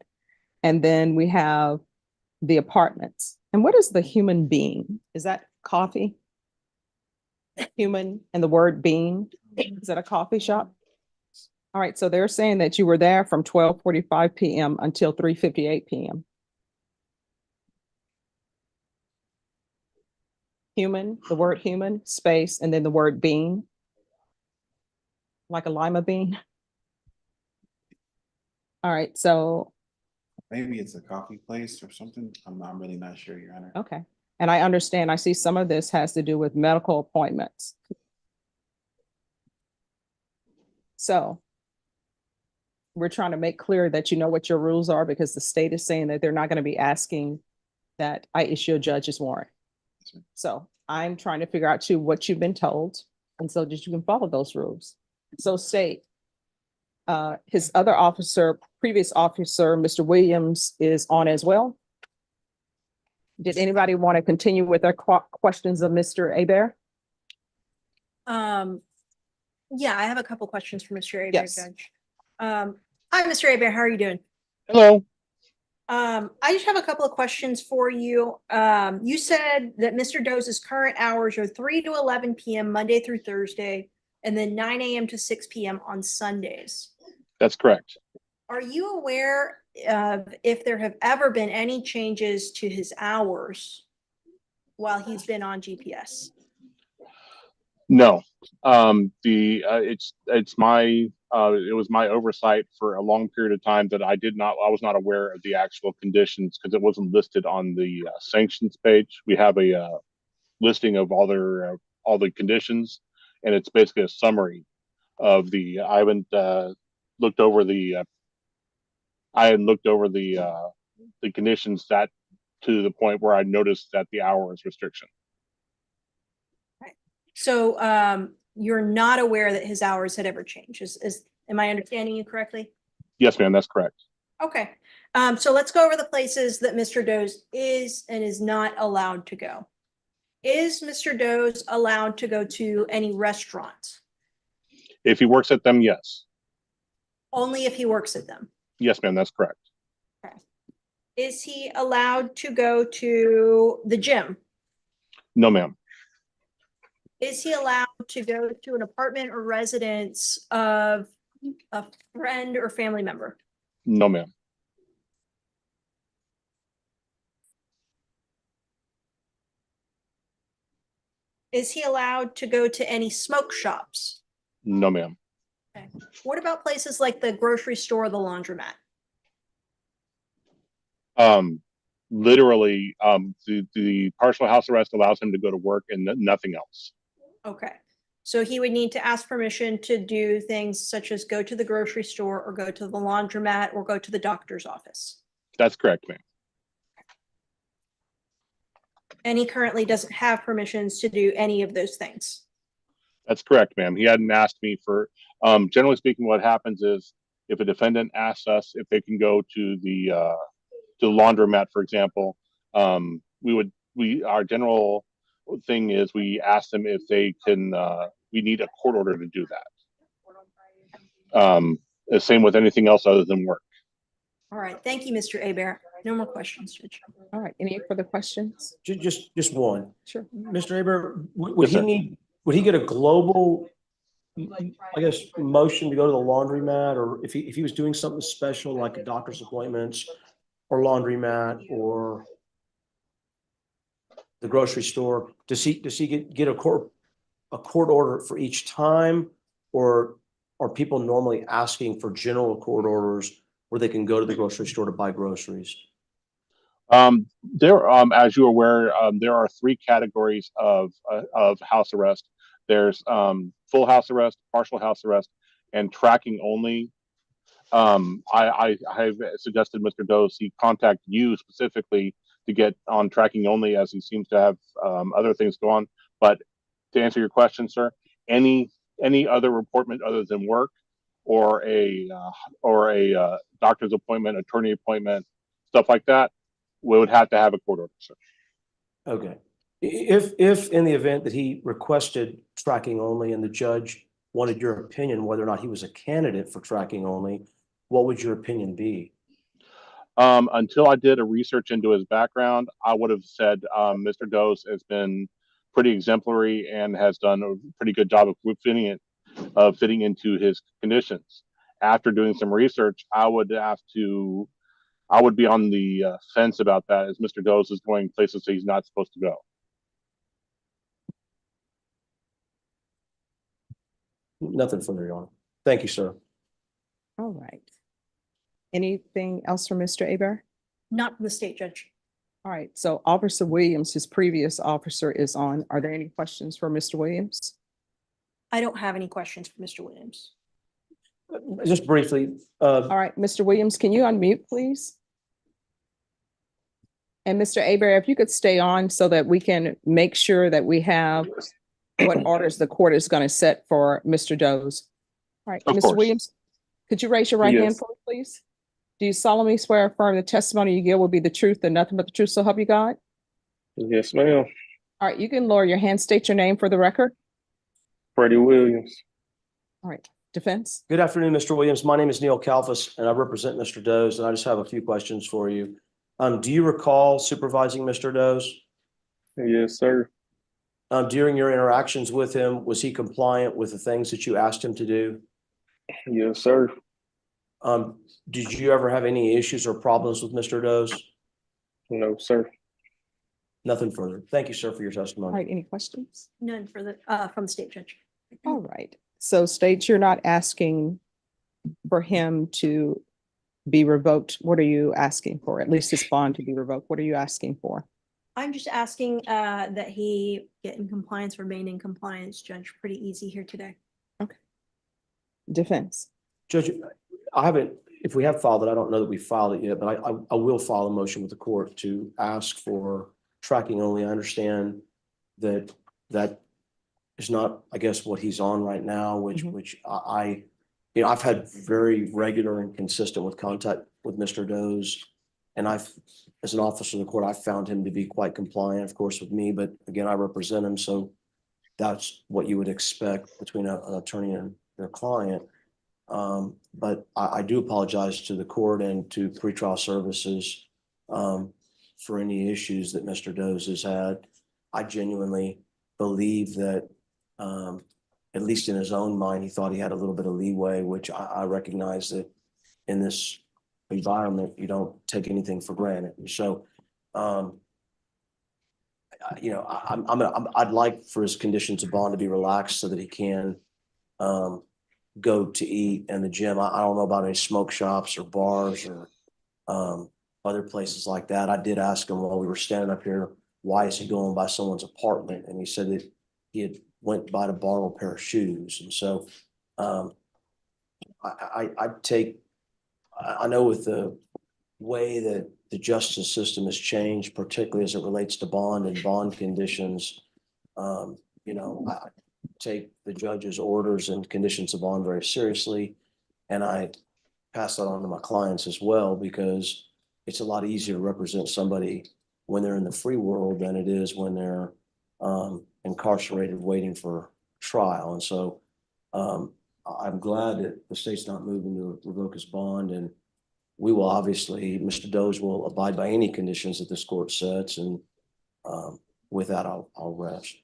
And then we have the apartments. And what is the human being? Is that coffee? Human and the word being? Is that a coffee shop? All right, so they're saying that you were there from 12:45 p.m. until 3:58 p.m. Human, the word human, space, and then the word being. Like a lima bean. All right, so, Maybe it's a coffee place or something. I'm really not sure, Your Honor. okay. And I understand, I see some of this has to do with medical appointments. So we're trying to make clear that you know what your rules are, because the state is saying that they're not going to be asking that I issue a judge's warrant. So I'm trying to figure out too what you've been told, and so that you can follow those rules. So state, his other officer, previous officer, Mr. Williams, is on as well. Did anybody want to continue with their questions of Mr. Bear? Yeah, I have a couple questions for Mr. Abear, Yes. Judge. Hi, Mr. Abear, how are you doing? Hello. I just have a couple of questions for you. You said that Mr. Doe's current hours are 3 to 11 p.m. Monday through Thursday, and then 9 a.m. to 6 p.m. on Sundays. That's correct. Are you aware of if there have ever been any changes to his hours while he's been on GPS? No. It's my it was my oversight for a long period of time that I was not aware of the actual conditions because it wasn't listed on the sanctions page. We have a listing of all the conditions, and it's basically a summary of I haven't looked over the conditions that to the point where I noticed that the hours restriction. So you're not aware that his hours had ever changed. Am I understanding you correctly? Yes, ma'am, that's correct. Okay. So let's go over the places that Mr. Doe's is and is not allowed to go. Is Mr. Doe's allowed to go to any restaurants? If he works at them, yes. Only if he works at them. Yes, ma'am, that's correct. Okay. Is he allowed to go to the gym? No, ma'am. Is he allowed to go to an apartment or residence of a friend or family member? No, ma'am. Is he allowed to go to any smoke shops? No, ma'am. Okay. What about places like the grocery store or the laundromat? Literally, the partial house arrest allows him to go to work and nothing else. Okay. So he would need to ask permission to do things such as go to the grocery store or go to the laundromat or go to the doctor's office. That's correct, ma'am. And he currently doesn't have permissions to do any of those things. That's correct, ma'am. He hadn't asked me for, generally speaking, what happens is if a defendant asks us if they can go to the laundromat, for example, our general thing is we ask them if they can, we need a court order to do that. The same with anything else other than work. All right. Thank you, Mr. Abear. No more questions, Judge. All right, any further questions? Just one. Sure. Mr. Aber, would Yes, he sir. would he get a global I guess, motion to go to the laundromat, or if he was doing something special like a doctor's appointments or laundromat or the grocery store, does he get a court order for each time? Or are people normally asking for general court orders where they can go to the grocery store to buy groceries? As you're aware, there are three categories of house arrest. There's full house arrest, partial house arrest, and tracking only. I have suggested Mr. Dose he contact you specifically to get on tracking only, as he seems to have other things go on. But to answer your question, sir, any other appointment other than work or a doctor's appointment, attorney appointment, stuff like that, we would have to have a court order, sir. Okay. If in the event that he requested tracking only and the judge wanted your opinion whether or not he was a candidate for tracking only, what would your opinion be? Until I did a research into his background, I would have said Mr. Dose has been pretty exemplary and has done a pretty good job of fitting into his conditions. After doing some research, I would be on the fence about that, as Mr. Dose is going places that he's not supposed to go. Nothing further, Your Honor. Thank you, sir. All right. Anything else from Mr. Aber? Not from the state judge. All right, so Officer Williams, his previous officer, is on. Are there any questions for Mr. Williams? I don't have any questions for Mr. Williams. Just briefly. All right, Mr. Williams, can you unmute, please? And Mr. Aber, if you could stay on so that we can make sure that we have what orders the court is going to set for Mr. Doze. All right, Of Mr. course. Williams, could you raise your right hand Yes. for me, please? Do you solemnly swear or affirm the testimony you give will be the truth and nothing but the truth, so help you God? Yes, ma'am. All right, you can lower your hand, state your name for the record. Freddie Williams. All right, defense. Good afternoon, Mr. Williams. My name is Neil Kalfas, and I represent Mr. Doze, and I just have a few questions for you. Do you recall supervising Mr. Doze? Yes, sir. During your interactions with him, was he compliant with the things that you asked him to do? Yes, sir. Did you ever have any issues or problems with Mr. Doze? No, sir. Nothing further. Thank you, sir, for your All testimony. right, any questions? None for the, from the state judge. All right, so state you're not asking for him to be revoked. What are you asking for? At least his bond to be revoked. What are you asking for? I'm just asking that he get in compliance, remain in compliance, Judge. Pretty easy here today. Defense. Judge, I haven't, if we have filed it, I don't know that we filed it yet, but I will file a motion with the court to ask for tracking only. I understand that that is not, I guess, what he's on right now, which I've had very regular and consistent with contact with Mr. Doze. And as an officer of the court, I found him to be quite compliant, of course, with me, but again, I represent him. So that's what you would expect between an attorney and their client. But I do apologize to the court and to pretrial services for any issues that Mr. Doze has had. I genuinely believe that, at least in his own mind, he thought he had a little bit of leeway, which I recognize that in this environment, you don't take anything for granted. And so, I'd like for his conditions of bond to be relaxed so that he can go to eat in the gym. I don't know about any smoke shops or bars or other places like that. I did ask him while we were standing up here, why is he going by someone's apartment? And he said that he had went by to borrow a pair of shoes. And so I know with the way that the justice system has changed, particularly as it relates to bond and bond conditions, I take the judge's orders and conditions of bond very seriously. And I pass that on to my clients as well, because it's a lot easier to represent somebody when they're in the free world than it is when they're incarcerated waiting for trial. And so I'm glad that the state's not moving to revoke his bond, and we will obviously, Mr. Doze will abide by any conditions that this court sets. And with that, I'll rest.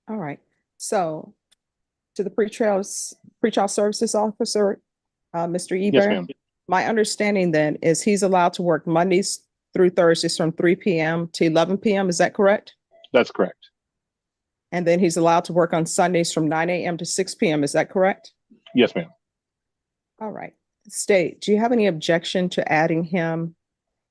All right, so to the pretrial services officer, Mr. Yes, Eber. ma'am. My understanding then is he's allowed to work Mondays through Thursdays from 3 p.m. to 11 p.m. Is that correct? That's correct. And then he's allowed to work on Sundays from 9 a.m. to 6 p.m. Is that correct? Yes, ma'am. All right. State, do you have any objection to adding him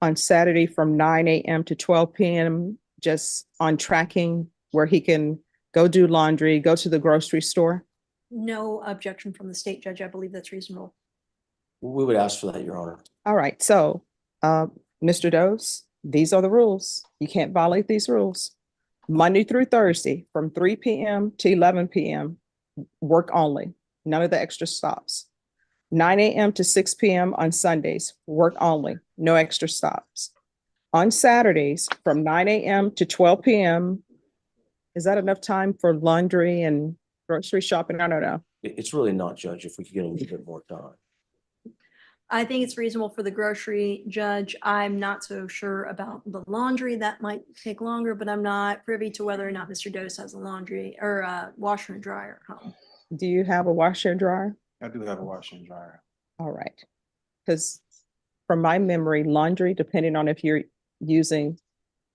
on Saturday from 9 a.m. to 12 p.m. just on tracking where he can go do laundry, go to the grocery store? No objection from the state judge. I believe that's reasonable. We would ask for that, Your Honor. All right. So, Mr. Doze, these are the rules. You can't violate these rules. Monday through Thursday from 3 p.m. to 11 p.m. work only, none of the extra stops. 9 a.m. to 6 p.m. on Sundays, work only, no extra stops. On Saturdays from 9 a.m. to 12 p.m. Is that enough time for laundry and grocery shopping? I don't know. It's really not, Judge, if we could get a little bit more time. I think it's reasonable for the grocery judge. I'm not so sure about the laundry. That might take longer, but I'm not privy to whether or not Mr. Dose has a laundry or a washer and dryer at home. Do you have a washer and dryer? I do have a washer and dryer. All right. Because from my memory, laundry, depending on if you're using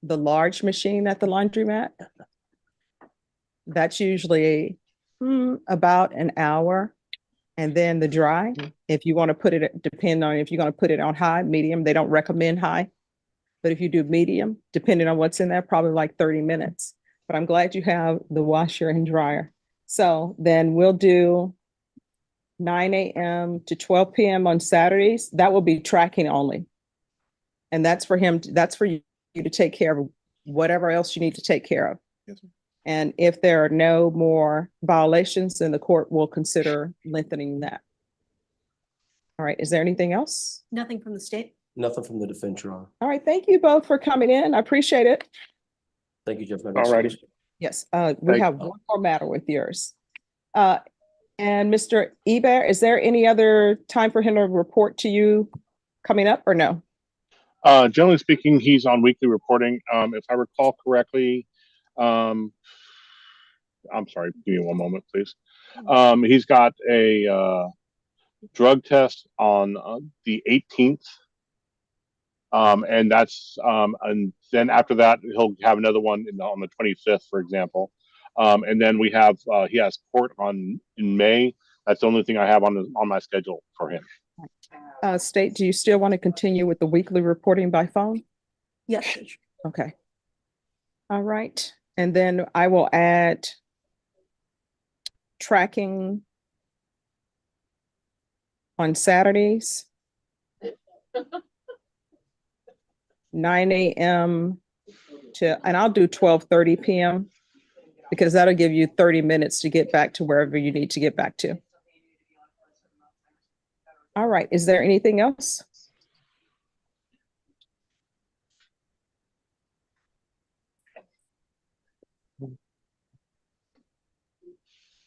the large machine at the laundromat, that's usually about an hour. And then the dry, if you want to put it, depending on if you're going to put it on high, medium, they don't recommend high. But if you do medium, depending on what's in there, probably like 30 minutes. But I'm glad you have the washer and dryer. So then we'll do 9 a.m. to 12 p.m. on Saturdays. That will be tracking only. And that's for him, that's for you to take care of whatever else you need to take care of. Yes, ma'am. And if there are no more violations, then the court will consider lengthening that. All right, is there anything else? Nothing from the state. Nothing from the defense, Your Honor. All right, thank you both for coming in. I appreciate it. Thank you, Judge. All righty. Yes, we Thank- have one more matter with yours. And Mr. Eber, is there any other time for him to report to you coming up or no? Generally speaking, he's on weekly reporting. If I recall correctly, I'm sorry, give me one moment, please. He's got a drug test on the 18th. And that's and then after that, he'll have another one on the 25th, for example. And then we have he has court in May. That's the only thing I have on my schedule for him. State, do you still want to continue with the weekly reporting by phone? Yes, Judge. Okay. All right. And then I will add tracking on Saturdays. 9 a.m. and I'll do 12:30 p.m. because that'll give you 30 minutes to get back to wherever you need to get back to. All right. Is there anything else?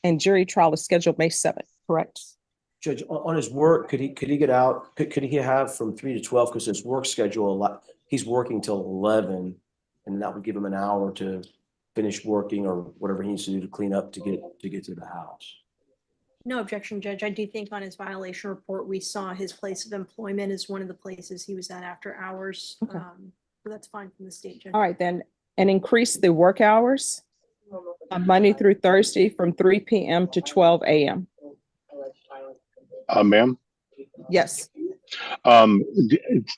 And jury trial is scheduled May 7th, correct? Judge, on his work, could he get out? Could he have from 3 to 12? Because his work schedule, he's working till 11, and that would give him an hour to finish working or whatever he needs to do to clean up to get to the house. No objection, Judge. I do think on his violation report, we saw his place of employment as one of the places he was at after hours. Okay. So that's fine from the state, Judge. All right, then, and increase the work hours on Monday through Thursday from 3 p.m. to 12 a.m. Ma'am, Yes.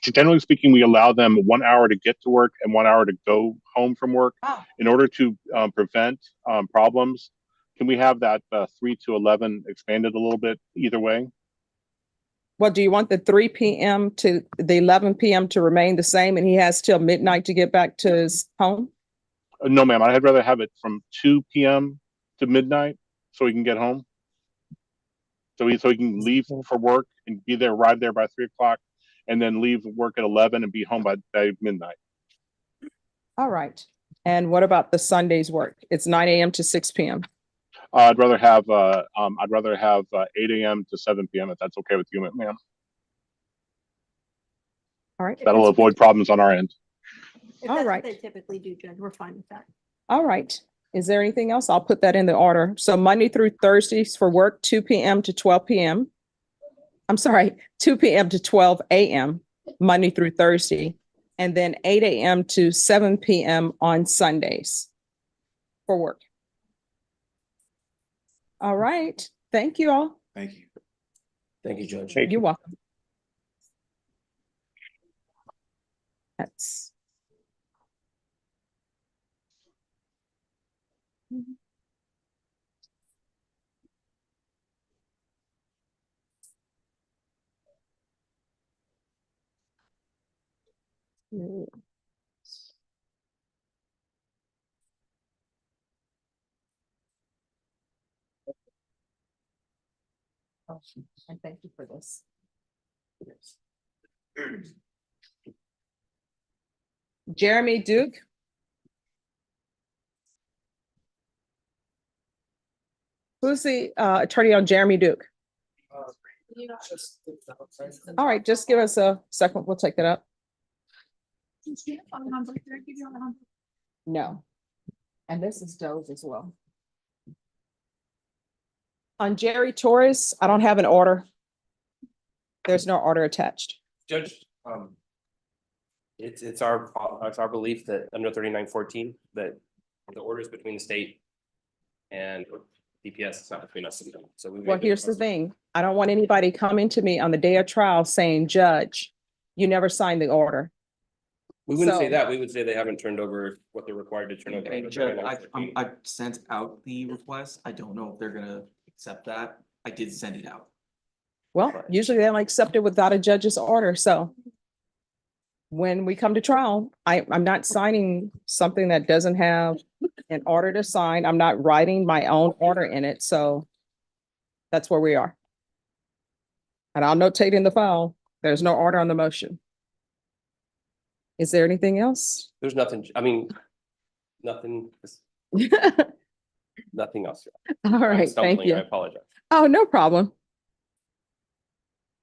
Generally speaking, we allow them 1 hour to get to work and 1 hour to go home from work in order to prevent problems. Can we have that 3 to 11 expanded a little bit either way? Well, do you want the 3 p.m. to the 11 p.m. to remain the same and he has till midnight to get back to his home? No, ma'am. I'd rather have it from 2 p.m. to midnight so he can get home. So he can leave for work and arrive there by 3 o'clock and then leave work at 11 and be home by midnight. All right. And what about the Sunday's work? It's 9 a.m. to 6 p.m. I'd rather have 8 a.m. to 7 p.m. if that's okay with you, ma'am. All right. That'll avoid problems on our end. If All that's right. what they typically do, Judge, we're fine with that. All right. Is there anything else? I'll put that in the order. So Monday through Thursdays for work, 2 p.m. to 12 p.m. I'm sorry, 2 p.m. to 12 a.m., Monday through Thursday, and then 8 a.m. to 7 p.m. on Sundays for work. All right. Thank you all. Thank you. Thank you, Judge. You're welcome. That's. Oh, and thank you for this. Jeremy Duke. Who's the attorney on Jeremy Duke? All right, just give us a second. We'll take it up. No. And this is Doe's as well. On Jerry Torres, I don't have an order. There's no order attached. Judge, it's our belief that under 3914, that the orders between the state and DPS is not between us and them. So we. Well, here's the thing. I don't want anybody coming to me on the day of trial saying, Judge, you never signed the order. We wouldn't say So- that. We would say they haven't turned over what they're required to turn over. Hey, under Judge, 3914. I sent out the request. I don't know if they're gonna accept that. I did send it out. Well, usually they don't accept it without a judge's order, so. When we come to trial, I'm not signing something that doesn't have an order to sign. I'm not writing my own order in it, so. That's where we are. And I'll notate in the file, there's no order on the motion. Is there anything else? There's nothing, I mean, nothing, nothing else. All I'm right, thank stumbling. I you. apologize. Oh, no problem.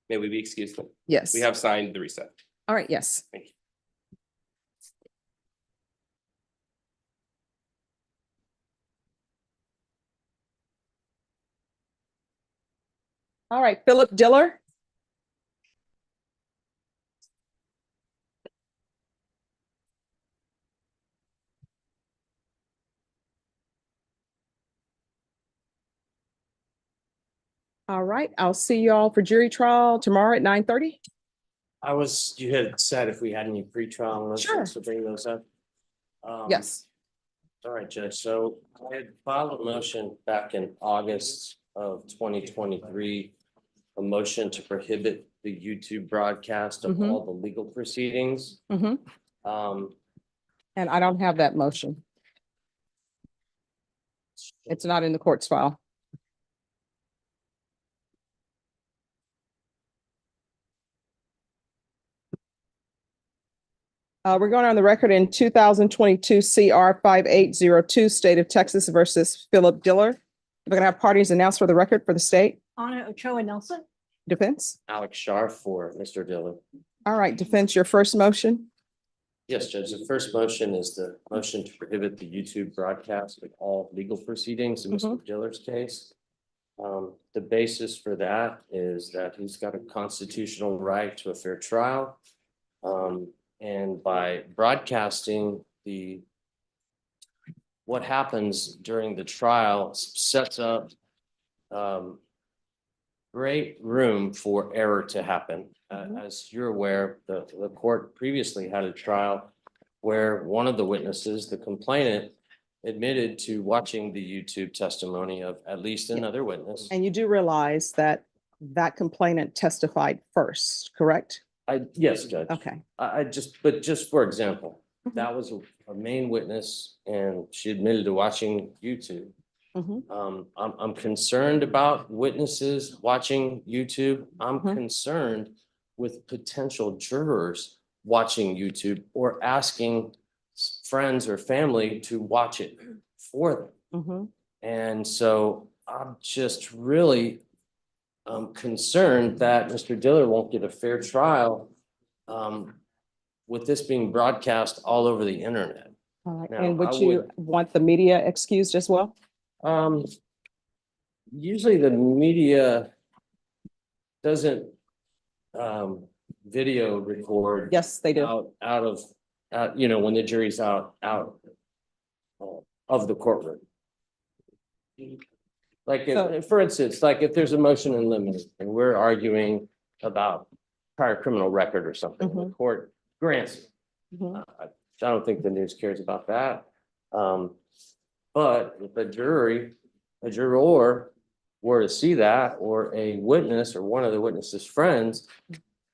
May we be excused? Then? Yes. We have signed the reset. All right, yes. Thank you. All right, Philip Diller. All right, I'll see you all for jury trial tomorrow at 9:30. You had said if we had any pretrial Sure. motions to bring those up. Yes. All right, Judge. So I had filed a motion back in August of 2023. A motion to prohibit the YouTube broadcast of Mhm. all the legal proceedings. Mhm. Um, And I don't have that motion. It's not in the court's file. We're going on the record in 2022 CR 5802, State of Texas versus Philip Diller. We're gonna have parties announced for the record for the state. Anna Ochoa Nelson. Defense. Alex Scharf for Mr. Dillon. All right, defense, your first motion. Yes, Judge. The first motion is the motion to prohibit the YouTube broadcast of all legal proceedings in Mr. Diller's case. The basis for that is that he's got a constitutional right to a fair trial. And by broadcasting what happens during the trial sets up great room for error to happen. As you're aware, the court previously had a trial where one of the witnesses, the complainant, admitted to watching the YouTube testimony of at least another witness. And you do realize that that complainant testified first, correct? Yes, Judge. Okay. But just for example, Mhm. that was a main witness and she admitted to watching YouTube. Mhm. I'm concerned about witnesses watching YouTube. I'm Mhm. concerned with potential jurors watching YouTube or asking friends or family to watch it for them. Mhm. And so I'm just really concerned that Mr. Diller won't get a fair trial with this being broadcast all over the internet. All right, Now, and would I you would- want the media excused as well? Usually the media doesn't video record. Yes, they do. Out of, you know, when the jury's out of the courtroom. Like, for instance, like if there's a motion in limine and we're arguing about prior criminal record or something, the court grants it. Mhm. I don't think the news cares about that. But if a juror were to see that, or a witness or one of the witness's friends,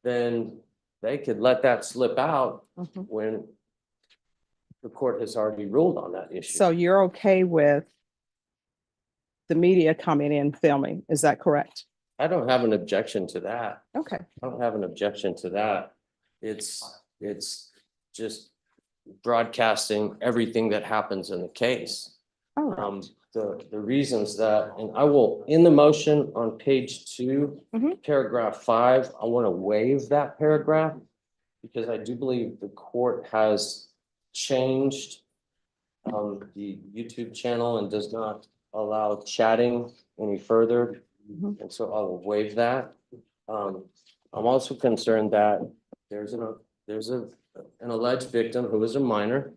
then they could let that slip out Mhm. when the court has already ruled on that issue. So you're okay with the media coming in filming, is that correct? I don't have an objection to that. Okay, I don't have an objection to that. It's just broadcasting everything that happens in the case. all right. The reasons that, and I will, in the motion on page 2, Mhm. paragraph 5, I want to waive that paragraph because I do believe the court has changed the YouTube channel and does not allow chatting any further. Mhm. And so I will waive that. I'm also concerned that there's an alleged victim who is a minor.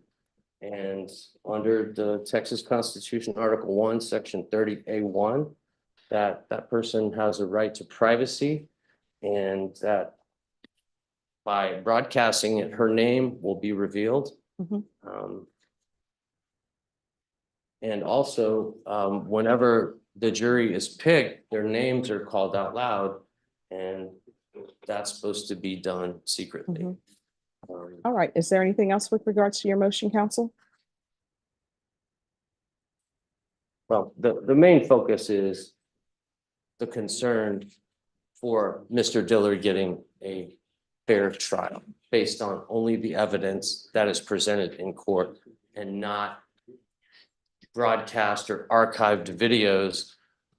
And under the Texas Constitution, Article 1, Section 30A1, that person has a right to privacy, and that by broadcasting it, her name will be revealed. Mhm. And also, whenever the jury is picked, their names are called out loud, and that's supposed to be done secretly. Mhm. All right, is there anything else with regards to your motion, counsel? Well, the main focus is the concern for Mr. Dillard getting a fair trial based on only the evidence that is presented in court and not broadcast or archived videos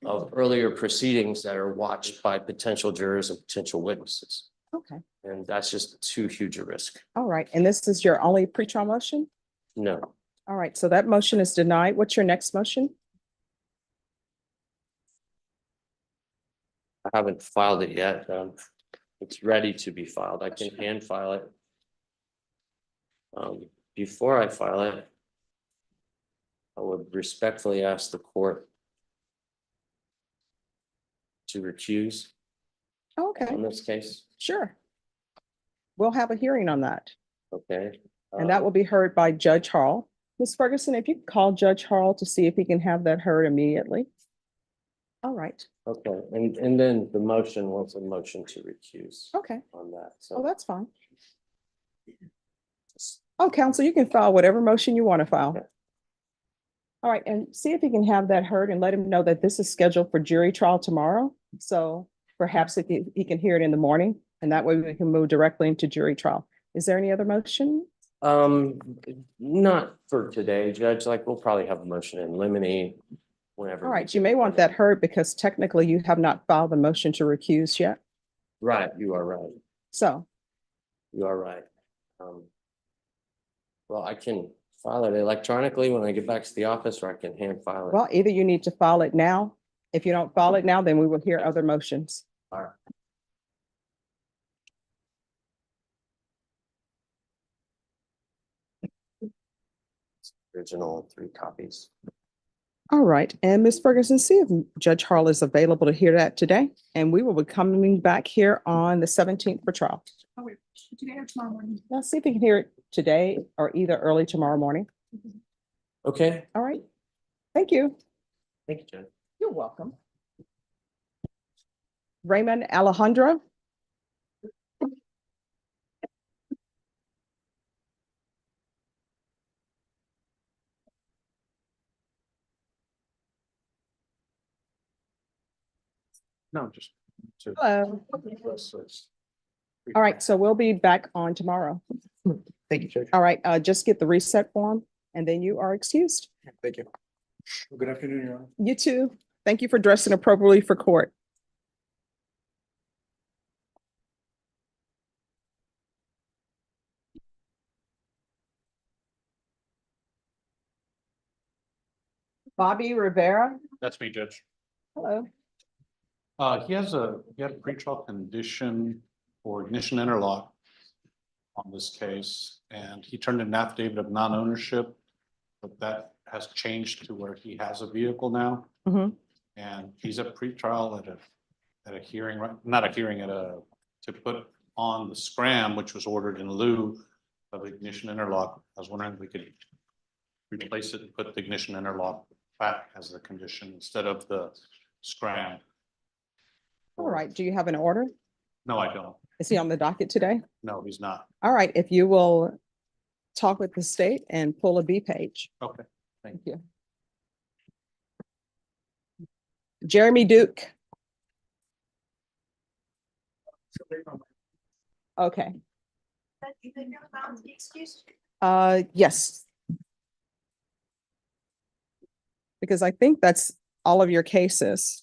of earlier proceedings that are watched by potential jurors and potential witnesses. Okay, And that's just too huge a risk. all right, and this is your only pretrial motion? No, All right, so that motion is denied. What's your next motion? I haven't filed it yet. It's ready to be filed. I can hand file it. Before I file it, I would respectfully ask the court to recuse Okay, on this case, sure. We'll have a hearing on that, okay? and that will be heard by Judge Hall. Ms. Ferguson, if you could call Judge Hall to see if he can have that heard immediately. All right, Okay, and then the motion was a motion to recuse okay, on that, oh, so. that's fine. Oh, counsel, you can file whatever motion you want to file. Okay. All right, and see if he can have that heard and let him know that this is scheduled for jury trial tomorrow. So perhaps if he can hear it in the morning, and that way we can move directly into jury trial. Is there any other motion? Not for today, Judge, like we'll probably have a motion in limine whenever. All we right, you get may want there. that heard because technically you have not filed the motion to recuse yet. Right, you are right, So, you are right. Well, I can file it electronically when I get back to the office, or I can hand file it. well, either you need to file it now. If you don't file it now, then we will hear other motions. All right. Original 3 copies. All right, and Ms. Ferguson, see if Judge Hall is available to hear that today, and we will be coming back here on the 17th for trial. Oh, wait, today or tomorrow morning? Let's see if we can hear it today or either early tomorrow morning. Okay, All right, thank you. thank you, Judge. You're welcome. Raymond Alejandro. No, just. Hello. All right, so we'll be back on tomorrow. Thank you, Judge. All right, just get the reset form and then you are excused. Thank you. Good afternoon, Your Honor. You too. Thank you for dressing appropriately for court. Bobby Rivera. That's me, Judge. Hello. He had a pretrial condition for ignition interlock on this case, and he turned in an affidavit of non-ownership, but that has changed to where he has a vehicle now. Mhm. And he's at pretrial at a hearing, right, not a hearing, to put on the scram, which was ordered in lieu of ignition interlock. I was wondering if we could replace it and put the ignition interlock back as the condition instead of the scram. All right. Do you have an order? No, I don't. Is he on the docket today? No, he's not. All right. If you will talk with the state and pull a B page. Okay. Thank you. Jeremy Duke. Okay. You think you're allowed to be excused? Yes. Because I think that's all of your cases.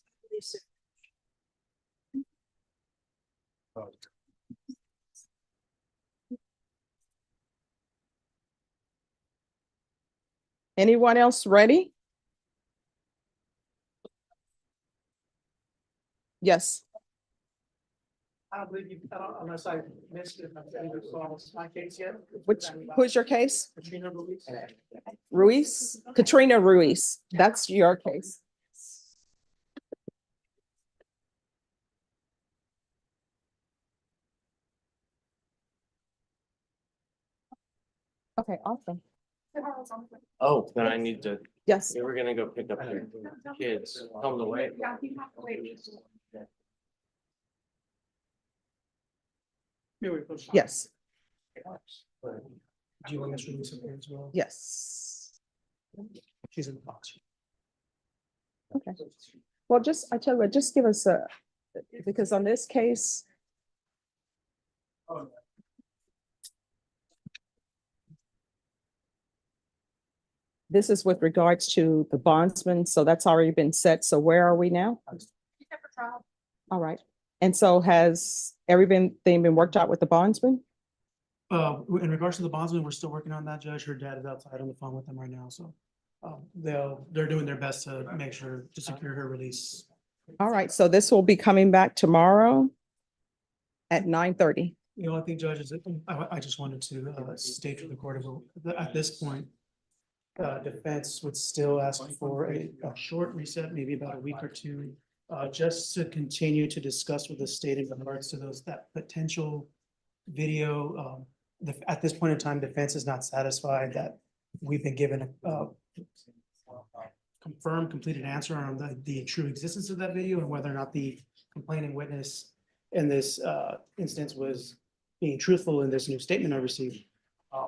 Anyone else ready? Yes. I believe you, unless I missed it, I've got to solve my case yet. Who's your case? Katrina Ruiz. Ruiz? Katrina Ruiz. That's your case. Okay, awesome. Oh, then I need to, Yes. we're gonna go pick up your kids. Tell them to wait. Yeah, you have to wait. Yes. Do you want Ms. Ruiz up here as well? Yes. She's in the box. Okay. Well, I tell you what, just give us because on this case, this is with regards to the bondsman, so that's already been set. So where are we now? All right. And so has everything been worked out with the bondsman? In regards to the bondsman, we're still working on that, Judge. Her dad is outside on the phone with them right now, so they're doing their best to make sure to secure her release. All right, so this will be coming back tomorrow at 9:30. The only thing, Judge, is that I just wanted to state to the court at this point, defense would still ask for a short reset, maybe about a week or two, just to continue to discuss with the state in regards to that potential video. At this point in time, defense is not satisfied that we've been given a confirmed, completed answer on the true existence of that video and whether or not the complaining witness in this instance was being truthful in this new statement I received.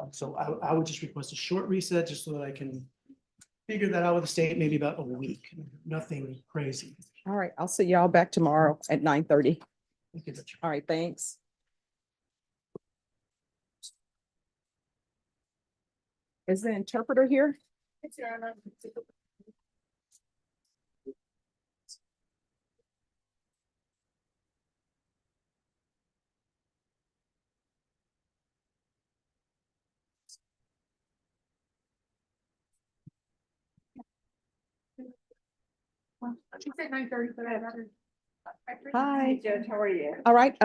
So I would just request a short reset just so that I can figure that out with the state, maybe about a week, nothing crazy. All right, I'll see y'all back tomorrow at 9:30. Thank you, Judge. All right, thanks. Is the interpreter here? She said 9:30, but I'd rather. Hi. Judge, how are you? All right,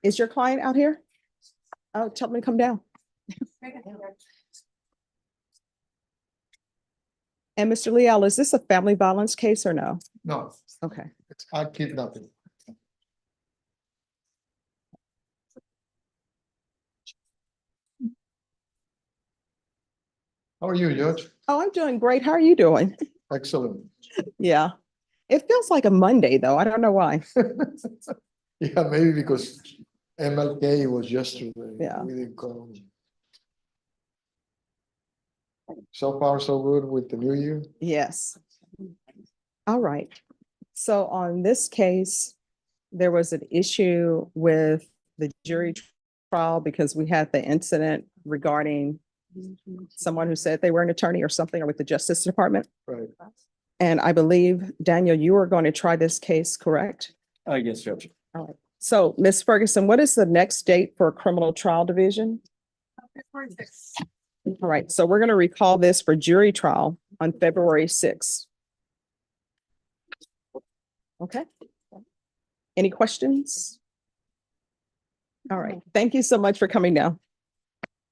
is your client out here? Oh, tell me to come down. And Mr. Leal, is this a family violence case or no? No, Okay. it's our kidnapping. How are you, Judge? Oh, I'm doing great. How are you doing? Excellent. Yeah. It feels like a Monday though. I don't know why. Yeah, maybe because MLK was yesterday. Yeah. We didn't come. So far, so good with the new year. Yes. All right. So on this case, there was an issue with the jury trial because we had the incident regarding someone who said they were an attorney or something, or with the Justice Department. Right. And I believe, Daniel, you are going to try this case, correct? Yes, Judge. All right. So, Ms. Ferguson, what is the next date for criminal trial division? All right, so we're going to recall this for jury trial on February 6th. Okay. Any questions? All right, thank you so much for coming down.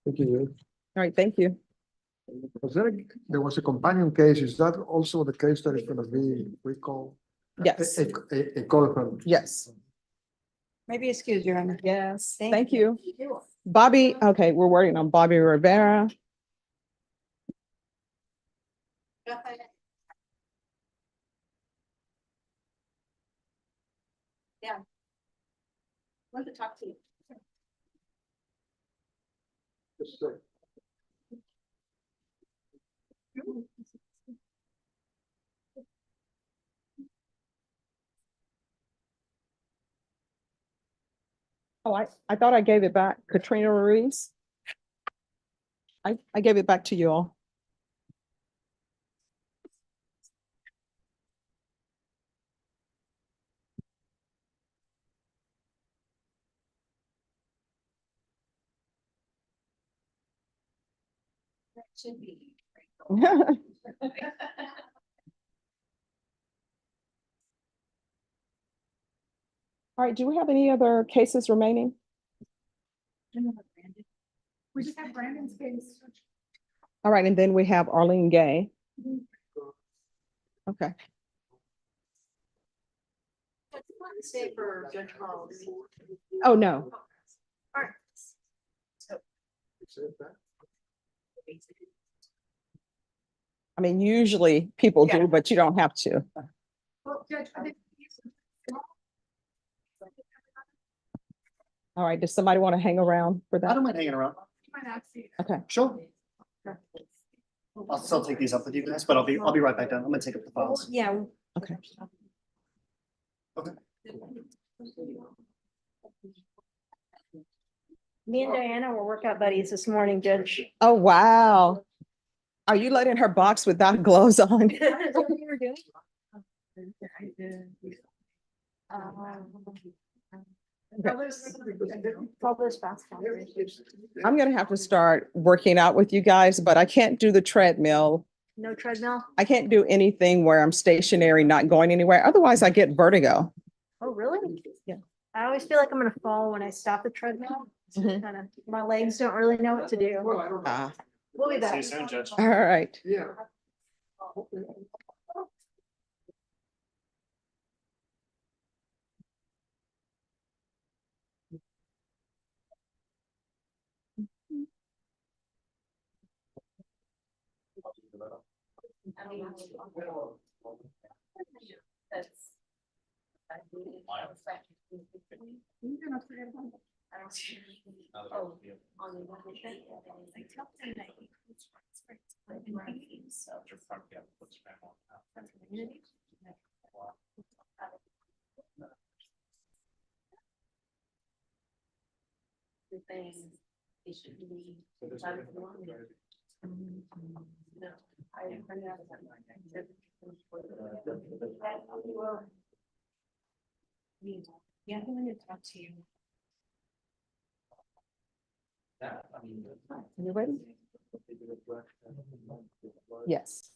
Thank you. All right, thank you. There was a companion case. Is that also the case that is gonna be recalled? Yes, A call from. yes, Maybe excuse your honor. yes, thank you. Bobby, okay, we're working on Bobby Rivera. Yeah. Want to talk to you. Oh, I thought I gave it back. Katrina Ruiz. I gave it back to you all. That should be. All right, do we have any other cases remaining? We just have Brandon's case. All right, and then we have Arlene Gay. Okay. Say for Judge Hall. Oh, no. All right. I mean, usually people do, but you don't have to. Well, Judge, I think. All right, does somebody want to hang around for I that? don't mind hanging around. Might not see. Okay. Sure. I'll still take these up with you guys, but I'll be right back down. I'm gonna take up the files. Yeah. Okay. Okay. Me and Diana were workout buddies this morning, Judge. Oh, wow. Are you letting her box without gloves on? Is that what you were doing? All those fast conversations. I'm gonna have to start working out with you guys, but I can't do the treadmill. No treadmill? I can't do anything where I'm stationary, not going anywhere. Otherwise, I get vertigo. Oh, really? Yeah. I always feel like I'm gonna fall when I stop the treadmill. Mhm. Kind of, my legs don't really know what to do. Ah, We'll be back. See you soon, Judge. all right. Yeah. You're gonna forget about it. Yeah, I'm going to talk to you. You ready? Yes.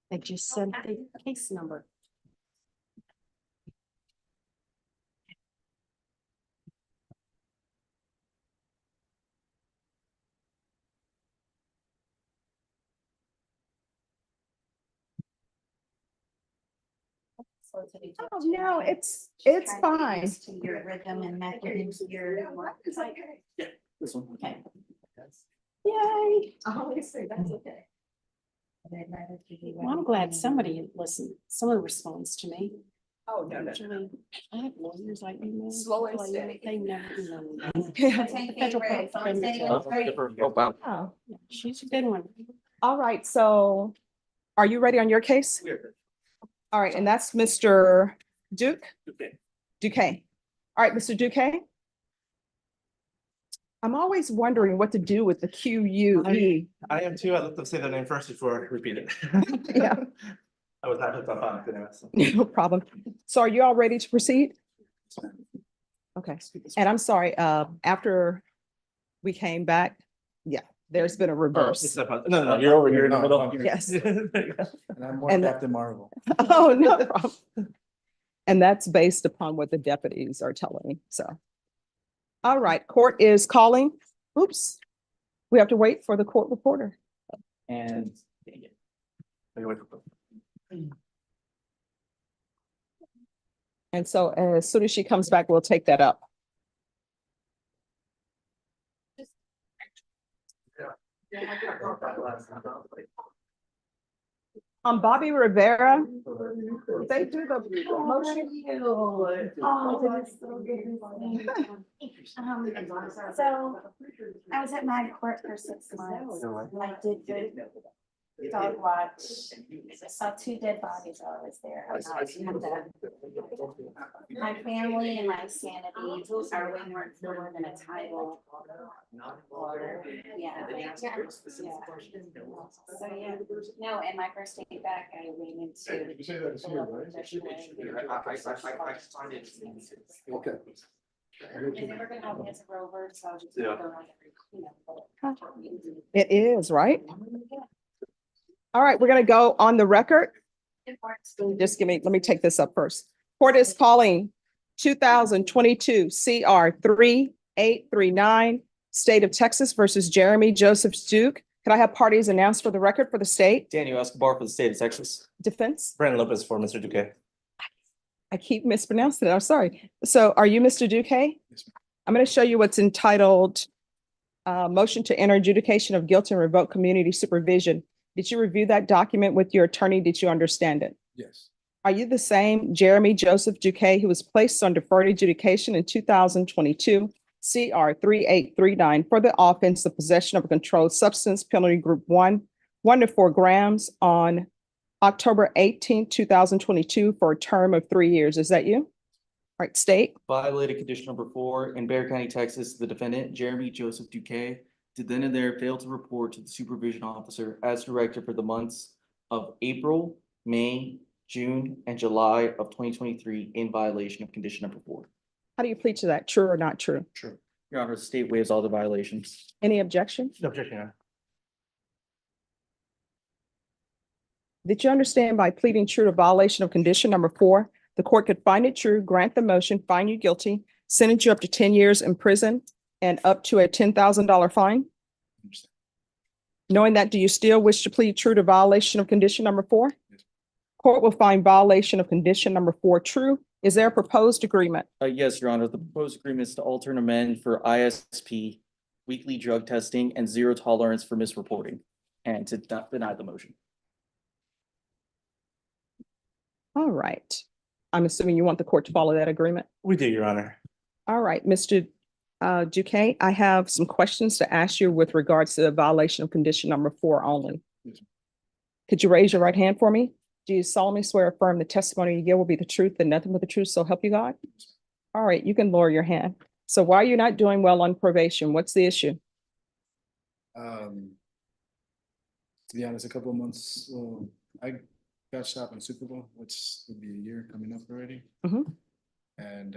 They just sent the case number. Oh, no, it's fine. To your rhythm and mechanism to your. This one. Okay. Yay. That's okay. Well, I'm glad somebody listened, someone responds to me. Oh, no, no. Usually, I have lawyers I email. Slow and steady. They never email me. Yeah. The federal public defender tells me. Oh, wow. Oh, She's a good one. all right, so are you ready on your case? All right, and that's Mr. Duke? Duque. All right, Mr. Duque? I'm always wondering what to do with the QUE. I am too. I'd love to say the name first before I repeat it. Yeah. I was not hooked up on it. No problem. So are you all ready to proceed? Okay, and I'm sorry, after we came back, yeah, there's been a reverse. No, you're over here in the middle. Yes. And I'm more And- Captain Marvel. Oh, no problem. And that's based upon what the deputies are telling me, so. All right, court is calling. Oops. We have to wait for the court reporter. And And so as soon as she comes back, we'll take that up. Bobby Rivera, they do the motion. So I was at my court for 6 months. I did good dog watch. I saw 2 dead bodies while I was there. My family and my sanity are way more important than a title. Or, yeah. So, yeah, no, and my first day back, I went into. Okay. They never gonna have me as a rover, so I'll just. Go on every, It is, right? All right, we're gonna go on the record. Just let me take this up first. Court is calling 2022 CR 3839, State of Texas versus Jeremy Joseph Duke. Could I have parties announced for the record for the state? Daniel Escobar for the state of Texas. Defense? Brandon Lopez for Mr. Duque. I keep mispronouncing it. I'm sorry. So are you Mr. Duque? I'm going to show you what's entitled motion to enter adjudication of guilt and revoke community supervision. Did you review that document with your attorney? Did you understand it? Yes. Are you the same Jeremy Joseph Duque who was placed on deferred adjudication in 2022 CR 3839 for the offense of possession of a controlled substance, penalty group 1, 1 to 4 grams on October 18, 2022 for a term of 3 years? Is that you? All right, state. Violated condition number 4 in Bexar County, Texas. The defendant, Jeremy Joseph Duque, did then and there fail to report to the supervision officer as directed for the months of April, May, June, and July of 2023 in violation of condition number 4. How do you plead to that? True or not true? True. Your Honor, the state waives all the violations. Any objection? No objection, Your Honor. Did you understand by pleading true to violation of condition number 4, the court could find it true, grant the motion, find you guilty, sentence you up to 10 years in prison and up to a $10,000 fine? Knowing that, do you still wish to plead true to violation of condition number 4? Court will find violation of condition number 4 true. Is there a proposed agreement? Yes, Your Honor, the proposed agreement is to alter and amend for ISP, weekly drug testing, and zero tolerance for misreporting, and to deny the motion. All right. I'm assuming you want the court to follow that agreement. We do, Your Honor. All right, Mr. Duque, I have some questions to ask you with regards to the violation of condition number 4 only. Could you raise your right hand for me? Do you solemnly swear or affirm the testimony you give will be the truth and nothing but the truth, so help you God? All right, you can lower your hand. So why are you not doing well on probation? What's the issue? To be honest, a couple of months, I got shot in Super Bowl, which would be a year coming up already. Mhm. And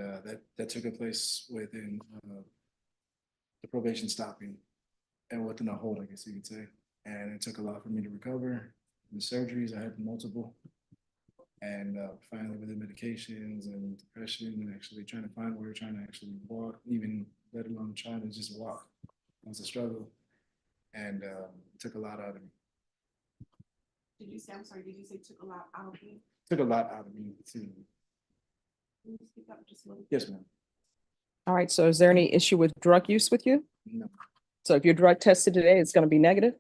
that took a place within the probation stopping and within a hold, I guess you could say. And it took a lot for me to recover. the surgeries, I had multiple. And finally with the medications and depression and actually trying to find where trying to actually walk, even let alone trying to just walk. It was a struggle. And it took a lot out of me. Did you say, I'm sorry, did you say took a lot out of you? Took a lot out of me too. Can you speak up just a little? Yes, ma'am. All right, so is there any issue with drug use with you? No, So if you're drug tested today, it's going to be negative?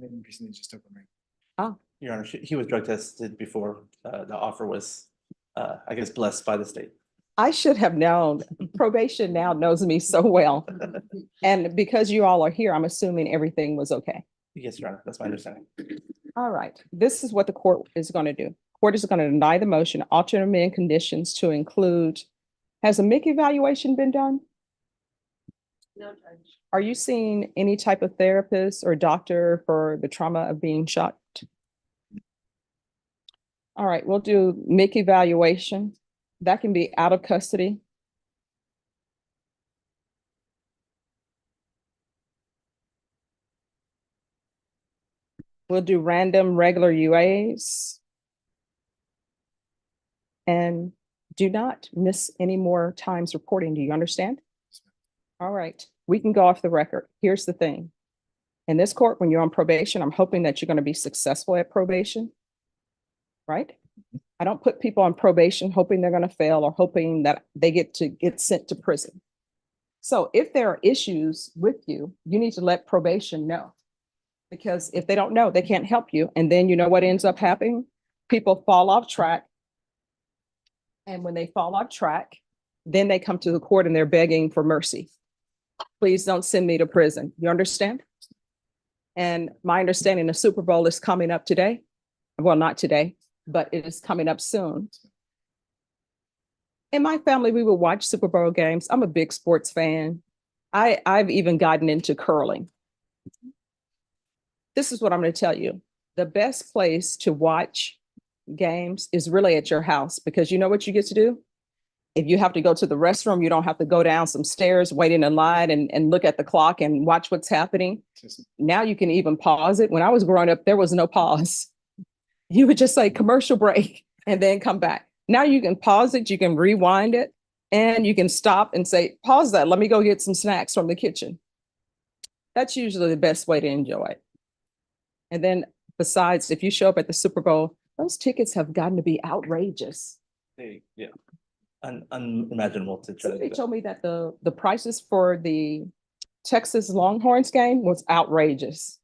I recently just took a break. Oh, Your Honor, he was drug tested before the offer was, I guess, blessed by the state. I should have known. Probation now knows me so well. And because you all are here, I'm assuming everything was okay. Yes, Your Honor, that's my understanding. All right, this is what the court is going to do. Court is going to deny the motion, alter and amend conditions to include, has a MIC evaluation been done? No, Judge. Are you seeing any type of therapist or doctor for the trauma of being shot? All right, we'll do MIC evaluation. That can be out of custody. We'll do random regular UAs. And do not miss any more times reporting. Do you understand? All right, we can go off the record. Here's the thing. In this court, when you're on probation, I'm hoping that you're going to be successful at probation, right? I don't put people on probation hoping they're going to fail or hoping that they get sent to prison. So if there are issues with you, you need to let probation know. Because if they don't know, they can't help you. And then you know what ends up happening? People fall off track. And when they fall off track, then they come to the court and they're begging for mercy. Please don't send me to prison. You understand? And my understanding, the Super Bowl is coming up today. Well, not today, but it is coming up soon. In my family, we would watch Super Bowl games. I'm a big sports fan. I've even gotten into curling. This is what I'm going to tell you. The best place to watch games is really at your house, because you know what you get to do? If you have to go to the restroom, you don't have to go down some stairs, wait in a line and look at the clock and watch what's happening. Now you can even pause it. When I was growing up, there was no pause. You would just say commercial break and then come back. Now you can pause it, you can rewind it, and you can stop and say, pause that. Let me go get some snacks from the kitchen. That's usually the best way to enjoy it. And then besides, if you show up at the Super Bowl, those tickets have gotten to be outrageous. Yeah, unimaginable to try Somebody to. told me that the prices for the Texas Longhorns game was outrageous.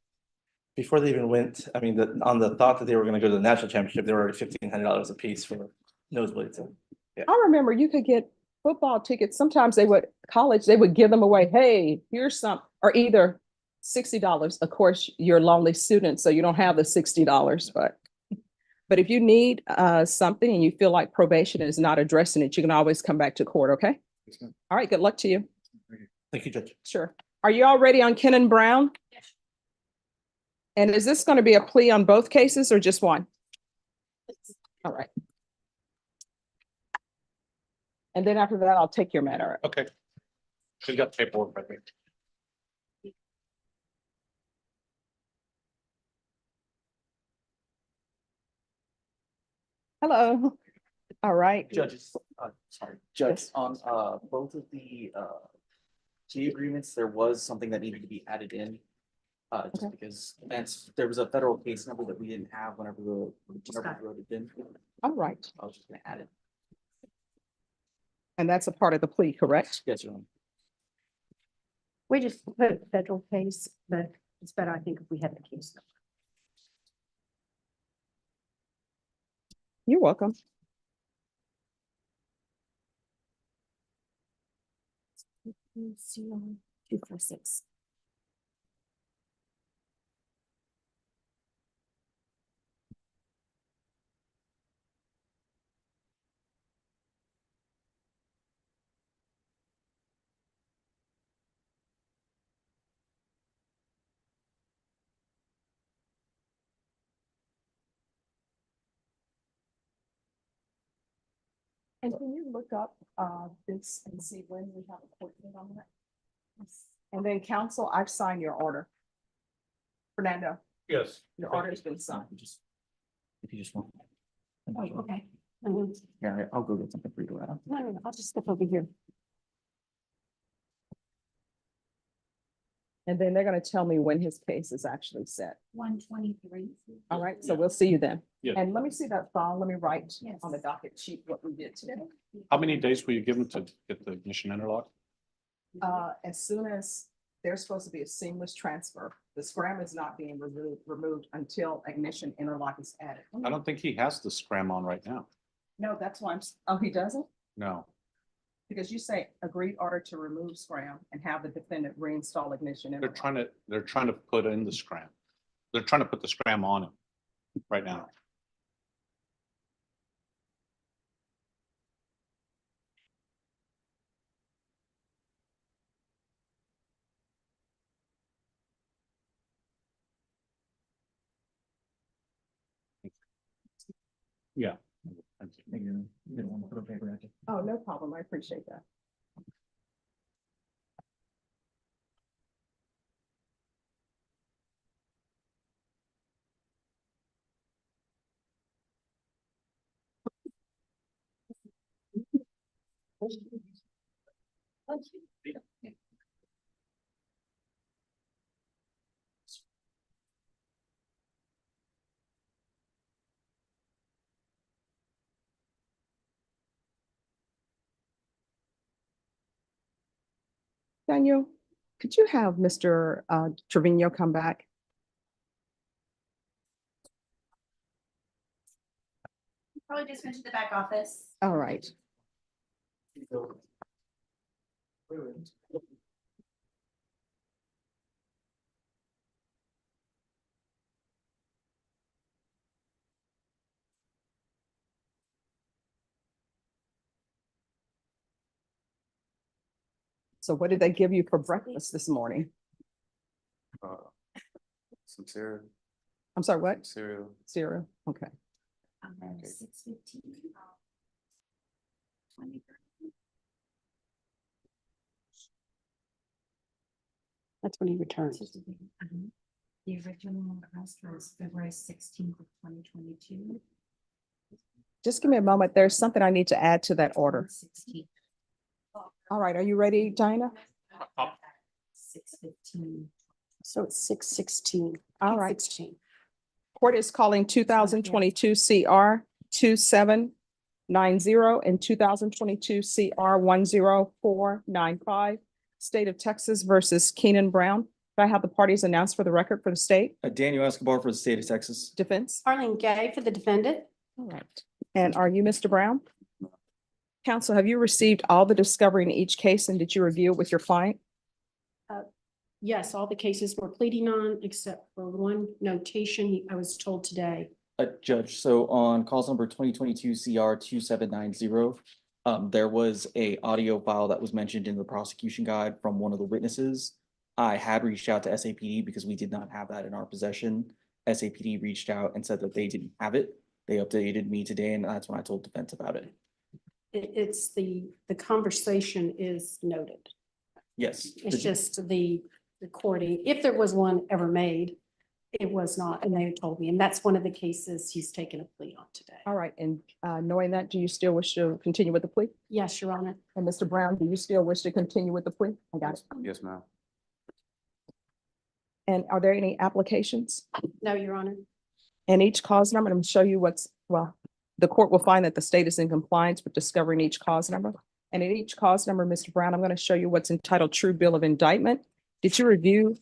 Before they even went, I mean, on the thought that they were going to go to the national championship, they were already $1,500 a piece for nosebleeds. So, yeah. I remember you could get football tickets. Sometimes they would give them away. Hey, here's some, or either $60. Of course, you're a lonely student, so you don't have the $60, but if you need something and you feel like probation is not addressing it, you can always come back to court, okay? All right, good luck to you. Thank you, Judge. Sure. Are you all ready on Ken and Brown? Yes. And is this going to be a plea on both cases or just one? All right. And then after that, I'll take your matter. Okay. We got paperwork with me. Hello. All right. Judges, sorry, Judge, on both of the plea agreements, there was something that needed to be added in. Just because there was a federal case number that we didn't have whenever we wrote it in. All right. I was just gonna add it. And that's a part of the plea, correct? Yes, Your Honor. We just put a federal case, but it's better, I think, if we had the case number. You're welcome. CO 246. And can you look up this and see when we have a court date on that? And then counsel, I've signed your order. Fernando. Yes. Your order has been signed. If you just want. Oh, okay. Yeah, I'll go get something for you to write. No, I'll just step over here. And then they're gonna tell me when his case is actually set. 123. All right, so we'll see you then. Yeah. And let me see that file. Let me write Yes. on the docket sheet what we did today. How many days will you give them to get the ignition interlock? As soon as there's supposed to be a seamless transfer, the scram is not being removed until ignition interlock is added. I don't think he has the scram on right now. No, that's why oh, he doesn't? No. Because you say agreed order to remove scram and have the defendant reinstall ignition. They're trying to put in the scram. They're trying to put the scram on him right now. Yeah. You didn't want to put a paper at you. Oh, no problem. I appreciate that. Daniel, could you have Mr. Trevino come back? Probably just went to the back office. All right. So what did they give you for breakfast this morning? Some cereal. I'm sorry, what? Cereal. Cereal, okay. 6:15. That's when he returned. The original request was February 16th of 2022. Just give me a moment. There's something I need to add to that order. 16th. All right, are you ready, Dinah? 6:15. So it's 6:16. All right. 16. Court is calling 2022 CR 2790 and 2022 CR 10495, State of Texas versus Keenan Brown. Do I have the parties announced for the record for the state? Daniel Escobar for the state of Texas. Defense? Arlene Gay for the defendant. All right. And are you Mr. Brown? Counsel, have you received all the discovery in each case and did you review it with your client? Yes, all the cases we're pleading on, except for one notation I was told today. Judge, so on calls number 2022 CR 2790, there was a audio file that was mentioned in the prosecution guide from one of the witnesses. I had reached out to SAPD because we did not have that in our possession. SAPD reached out and said that they didn't have it. They updated me today and that's when I told defense about it. It's the conversation is noted. Yes. It's just the recording. If there was one ever made, it was not, and they told me, and that's one of the cases he's taken a plea on today. All right. And knowing that, do you still wish to continue with the plea? Yes, Your Honor. And Mr. Brown, do you still wish to continue with the plea? I got it. Yes, ma'am. And are there any applications? No, Your Honor. And each cause number, I'm going to show you the court will find that the state is in compliance with discovering each cause number. And in each cause number, Mr. Brown, I'm going to show you what's entitled True Bill of Indictment. Did you review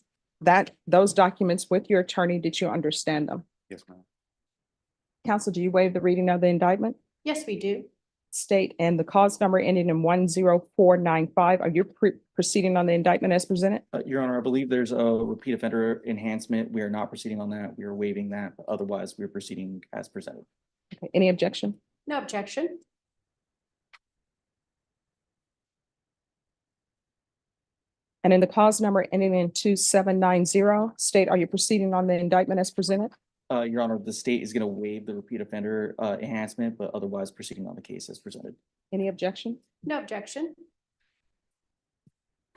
those documents with your attorney? Did you understand them? Yes, ma'am. Counsel, do you waive the reading of the indictment? Yes, we do. State and the cause number ending in 10495. Are you proceeding on the indictment as presented? Your Honor, I believe there's a repeat offender enhancement. We are not proceeding on that. We are waiving that. But otherwise, we're proceeding as presented. Okay. Any objection? No objection. And in the cause number ending in 2790, state, are you proceeding on the indictment as presented? Your Honor, the state is going to waive the repeat offender enhancement, but otherwise proceeding on the case as presented. Any objection? No objection.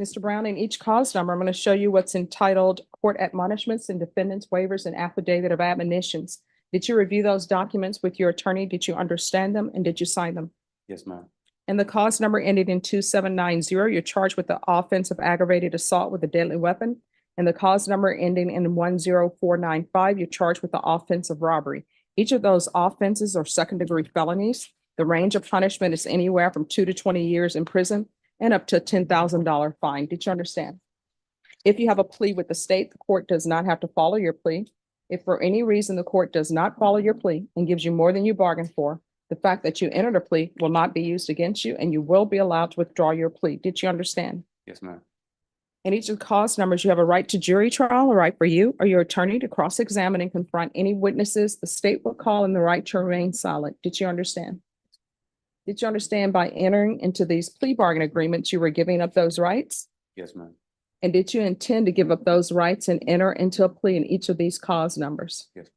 Mr. Brown, in each cause number, I'm going to show you what's entitled Court Admonishments and Defendants Waivers and Affidavit of Admonitions. Did you review those documents with your attorney? Did you understand them and did you sign them? Yes, ma'am. And the cause number ended in 2790, you're charged with the offense of aggravated assault with a deadly weapon. And the cause number ending in 10495, you're charged with the offense of robbery. Each of those offenses are second-degree felonies. The range of punishment is anywhere from 2 to 20 years in prison and up to a $10,000 fine. Did you understand? If you have a plea with the state, the court does not have to follow your plea. If for any reason the court does not follow your plea and gives you more than you bargained for, the fact that you entered a plea will not be used against you and you will be allowed to withdraw your plea. Did you understand? Yes, ma'am. In each of the cause numbers, you have a right to jury trial, a right for you or your attorney to cross-examine and confront any witnesses the state will call, and the right to remain silent. Did you understand? Did you understand by entering into these plea bargain agreements, you were giving up those rights? Yes, ma'am. And did you intend to give up those rights and enter into a plea in each of these cause numbers? Yes.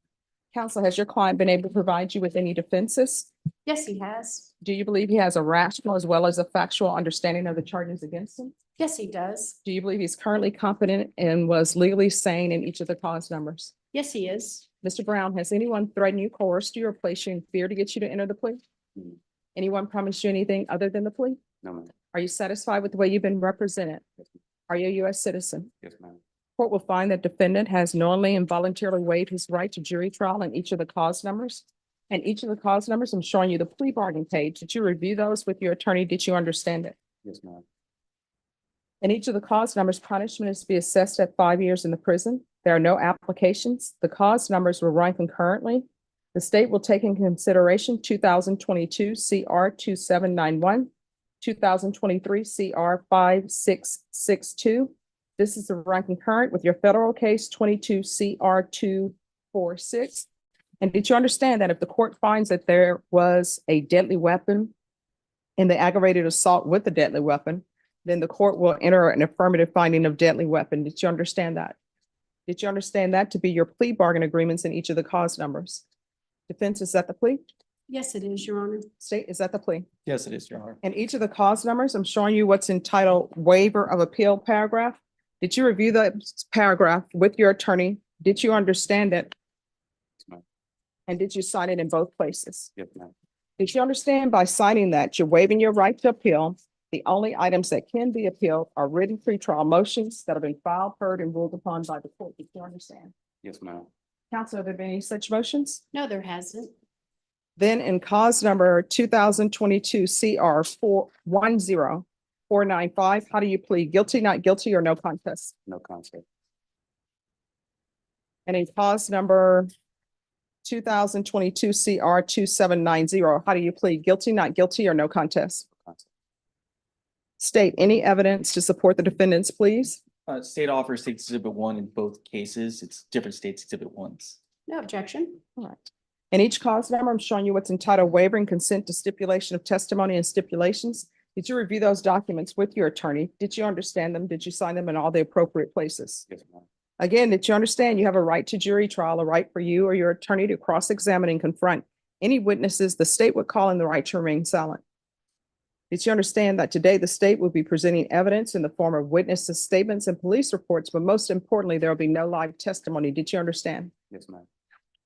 Counsel, has your client been able to provide you with any defenses? Yes, he has. Do you believe he has a rational as well as a factual understanding of the charges against him? Yes, he does. Do you believe he's currently competent and was legally sane in each of the cause numbers? Yes, he is. Mr. Brown, has anyone threatened you, coerced you, or placed you in fear to get you to enter the plea? Mm. Anyone promised you anything other than the plea? No, ma'am. Are you satisfied with the way you've been represented? Are you a U.S. citizen? Yes, ma'am. Court will find that defendant has knowingly and voluntarily waived his right to jury trial in each of the cause numbers. And each of the cause numbers, I'm showing you the plea bargain page. Did you review those with your attorney? Did you understand it? Yes, ma'am. In each of the cause numbers, punishment is to be assessed at 5 years in the prison. There are no applications. The cause numbers will run concurrently. The state will take into consideration 2022 CR 2791, 2023 CR 5662. This is to run concurrent with your federal case 22 CR 246. And did you understand that if the court finds that there was a deadly weapon in the aggravated assault with a deadly weapon, then the court will enter an affirmative finding of deadly weapon. Did you understand that? Did you understand that to be your plea bargain agreements in each of the cause numbers? Defense, is that the plea? Yes, it is, Your Honor. State, is that the plea? Yes, it is, Your Honor. In each of the cause numbers, I'm showing you what's entitled waiver of appeal paragraph. Did you review that paragraph with your attorney? Did you understand it? Yes, ma'am. And did you sign it in both places? Yes, ma'am. Did you understand by signing that you're waiving your right to appeal? The only items that can be appealed are written pretrial motions that have been filed, heard, and ruled upon by the court. Did you understand? Yes, ma'am. Counsel, have there been any such motions? No, there hasn't. Then in cause number 2022 CR 410495, how do you plead? Guilty, not guilty, or no contest? No concept. And in cause number 2022 CR 2790, how do you plead? Guilty, not guilty, or no contest? Concept. State any evidence to support the defendants, please. State offers State's Exhibit 1 in both cases. It's different States Exhibit 1s. No objection. All right. In each cause number, I'm showing you what's entitled waiver and consent to stipulation of testimony and stipulations. Did you review those documents with your attorney? Did you understand them? Did you sign them in all the appropriate places? Yes, ma'am. Again, did you understand you have a right to jury trial, a right for you or your attorney to cross-examine and confront any witnesses the state would call in the right to remain silent? Did you understand that today the state will be presenting evidence in the form of witnesses' statements and police reports, but most importantly, there will be no live testimony? Did you understand? Yes, ma'am.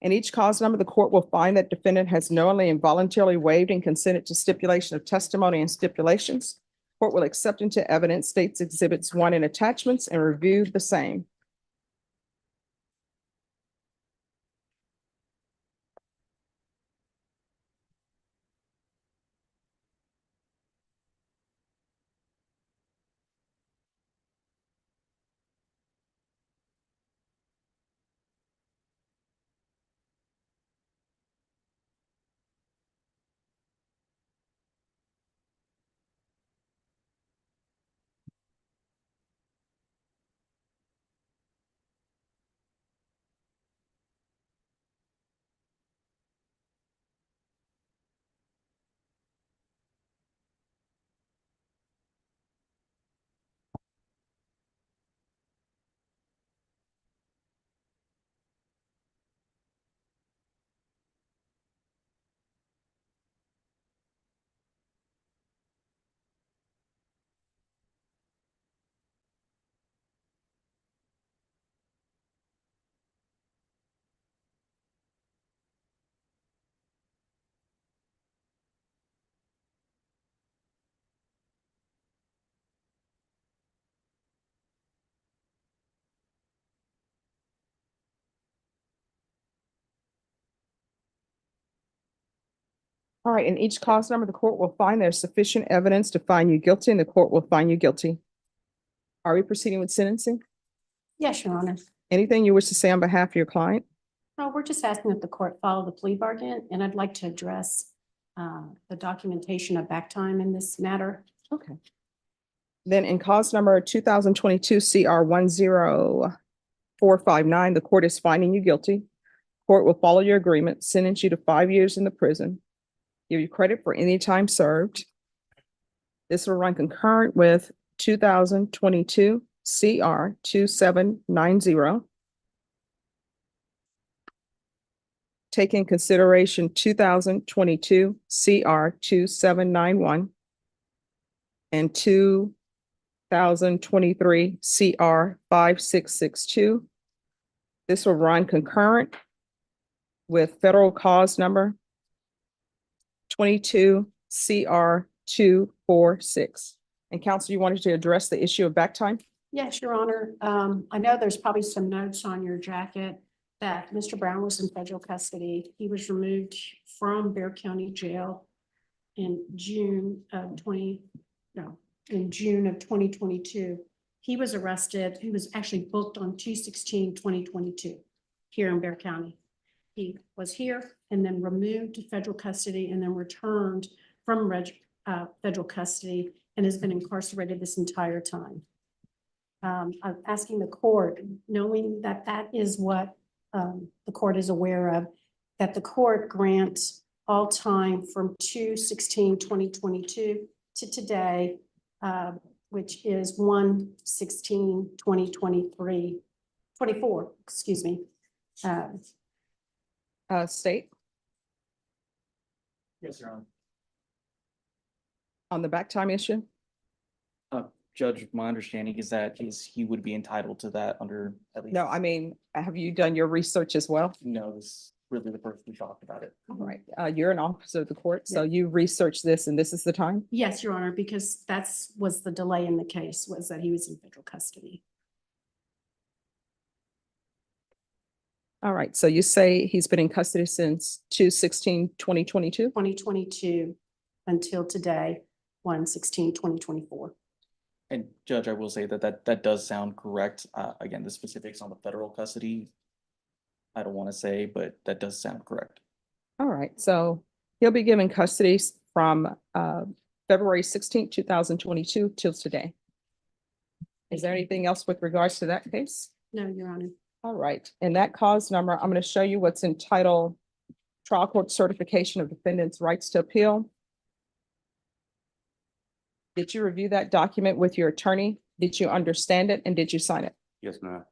In each cause number, the court will find that defendant has knowingly and voluntarily waived and consented to stipulation of testimony and stipulations. Court will accept into evidence State's Exhibits 1 and attachments and review the same. All right, in each cause number, the court will find there's sufficient evidence to find you guilty, and the court will find you guilty. Are we proceeding with sentencing? Yes, Your Honor. Anything you wish to say on behalf of your client? No, we're just asking that the court follow the plea bargain, and I'd like to address the documentation of back time in this matter. Okay. Then in cause number 2022 CR 10459, the court is finding you guilty. Court will follow your agreement, sentence you to 5 years in the prison, give you credit for any time served. This will run concurrent with 2022 CR 2790. Take in consideration 2022 CR 2791 and 2023 CR 5662. This will run concurrent with federal cause number 22 CR 246. And counsel, you wanted to address the issue of back time? Yes, Your Honor. I know there's probably some notes on your jacket that Mr. Brown was in federal custody. He was removed from Bexar County Jail in June of 2022. He was arrested. He was actually booked on 2/16/2022 here in Bexar County. He was here and then removed to federal custody and then returned from federal custody and has been incarcerated this entire time. I'm asking the court, knowing that that is what the court is aware of, that the court grants all time from 2/16/2022 to today, which is 1/16/2024, excuse me. State Yes, Your Honor. on the back time issue? Judge, my understanding is that he would be entitled to that under at least. No, I mean, have you done your research as well? No, this is really the first we talked about it. All right, you're an officer of the court, so you researched this and this is the time? Yes, Your Honor, because was the delay in the case, was that he was in federal custody. All right, so you say he's been in custody since 2/16/2022? 2022 until today, 1/16/2024. And Judge, I will say that does sound correct. Again, the specifics on the federal custody, I don't want to say, but that does sound correct. All right, so he'll be given custody from February 16th, 2022 till today. Is there anything else with regards to that case? No, Your Honor. All right, in that cause number, I'm going to show you what's entitled Trial Court Certification of Defendants' Rights to Appeal. Did you review that document with your attorney? Did you understand it and did you sign it? Yes, ma'am.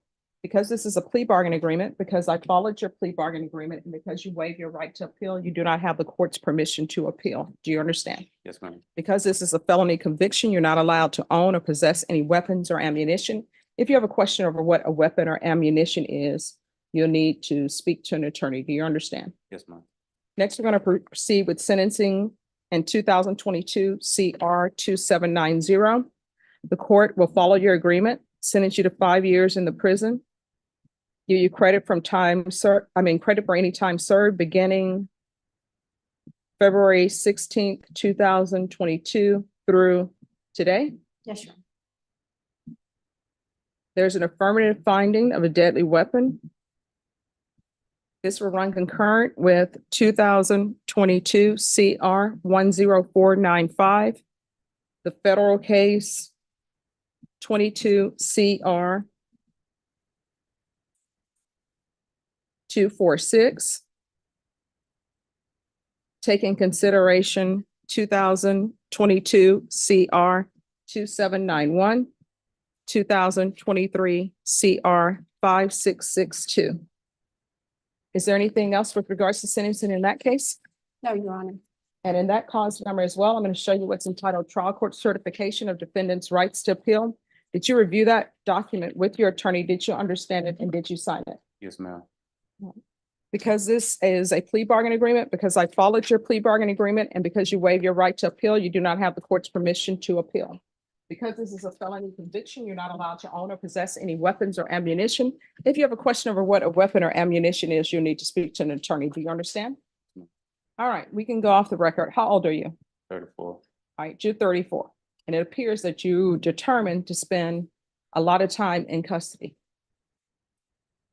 Because this is a plea bargain agreement, because I followed your plea bargain agreement, and because you waive your right to appeal, you do not have the court's permission to appeal. Do you understand? Yes, ma'am. Because this is a felony conviction, you're not allowed to own or possess any weapons or ammunition. If you have a question over what a weapon or ammunition is, you'll need to speak to an attorney. Do you understand? Yes, ma'am. Next, we're going to proceed with sentencing in 2022 CR 2790. The court will follow your agreement, sentence you to 5 years in the prison, give you credit from credit for any time served beginning February 16th, 2022 through today. Yes, Your Honor. There's an affirmative finding of a deadly weapon. This will run concurrent with 2022 CR 10495, the federal case 22 CR 246. Take in consideration 2022 CR 2791, 2023 CR 5662. Is there anything else with regards to sentencing in that case? No, Your Honor. And in that cause number as well, I'm going to show you what's entitled Trial Court Certification of Defendants' Rights to Appeal. Did you review that document with your attorney? Did you understand it and did you sign it? Yes, ma'am. Because this is a plea bargain agreement, because I followed your plea bargain agreement, and because you waive your right to appeal, you do not have the court's permission to appeal. Because this is a felony conviction, you're not allowed to own or possess any weapons or ammunition. If you have a question over what a weapon or ammunition is, you'll need to speak to an attorney. Do you understand? All right, we can go off the record. How old are you? 34. All right, you're 34. And it appears that you determined to spend a lot of time in custody.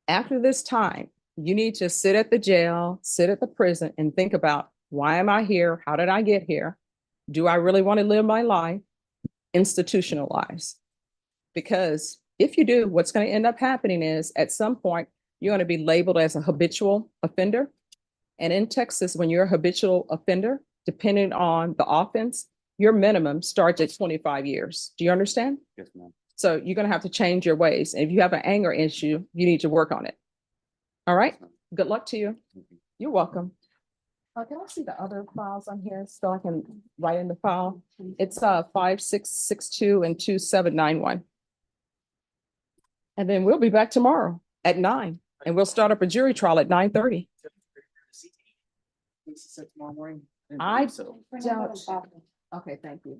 After this time, you need to sit at the jail, sit at the prison and think about, why am I here? How did I get here? Do I really want to live my life? Institutionalized. Because if you do, what's going to end up happening is at some point, you're going to be labeled as a habitual offender. And in Texas, when you're a habitual offender, depending on the offense, your minimum starts at 25 years. Do you understand? Yes, ma'am. So you're going to have to change your ways. And if you have an anger issue, you need to work on it. All right. Good luck to you. You're welcome. Can I see the other files on here so I can write in the file? It's 5662 and 2791. And then we'll be back tomorrow at 9 and we'll start up a jury trial at 9:30. I don't. Okay, thank you.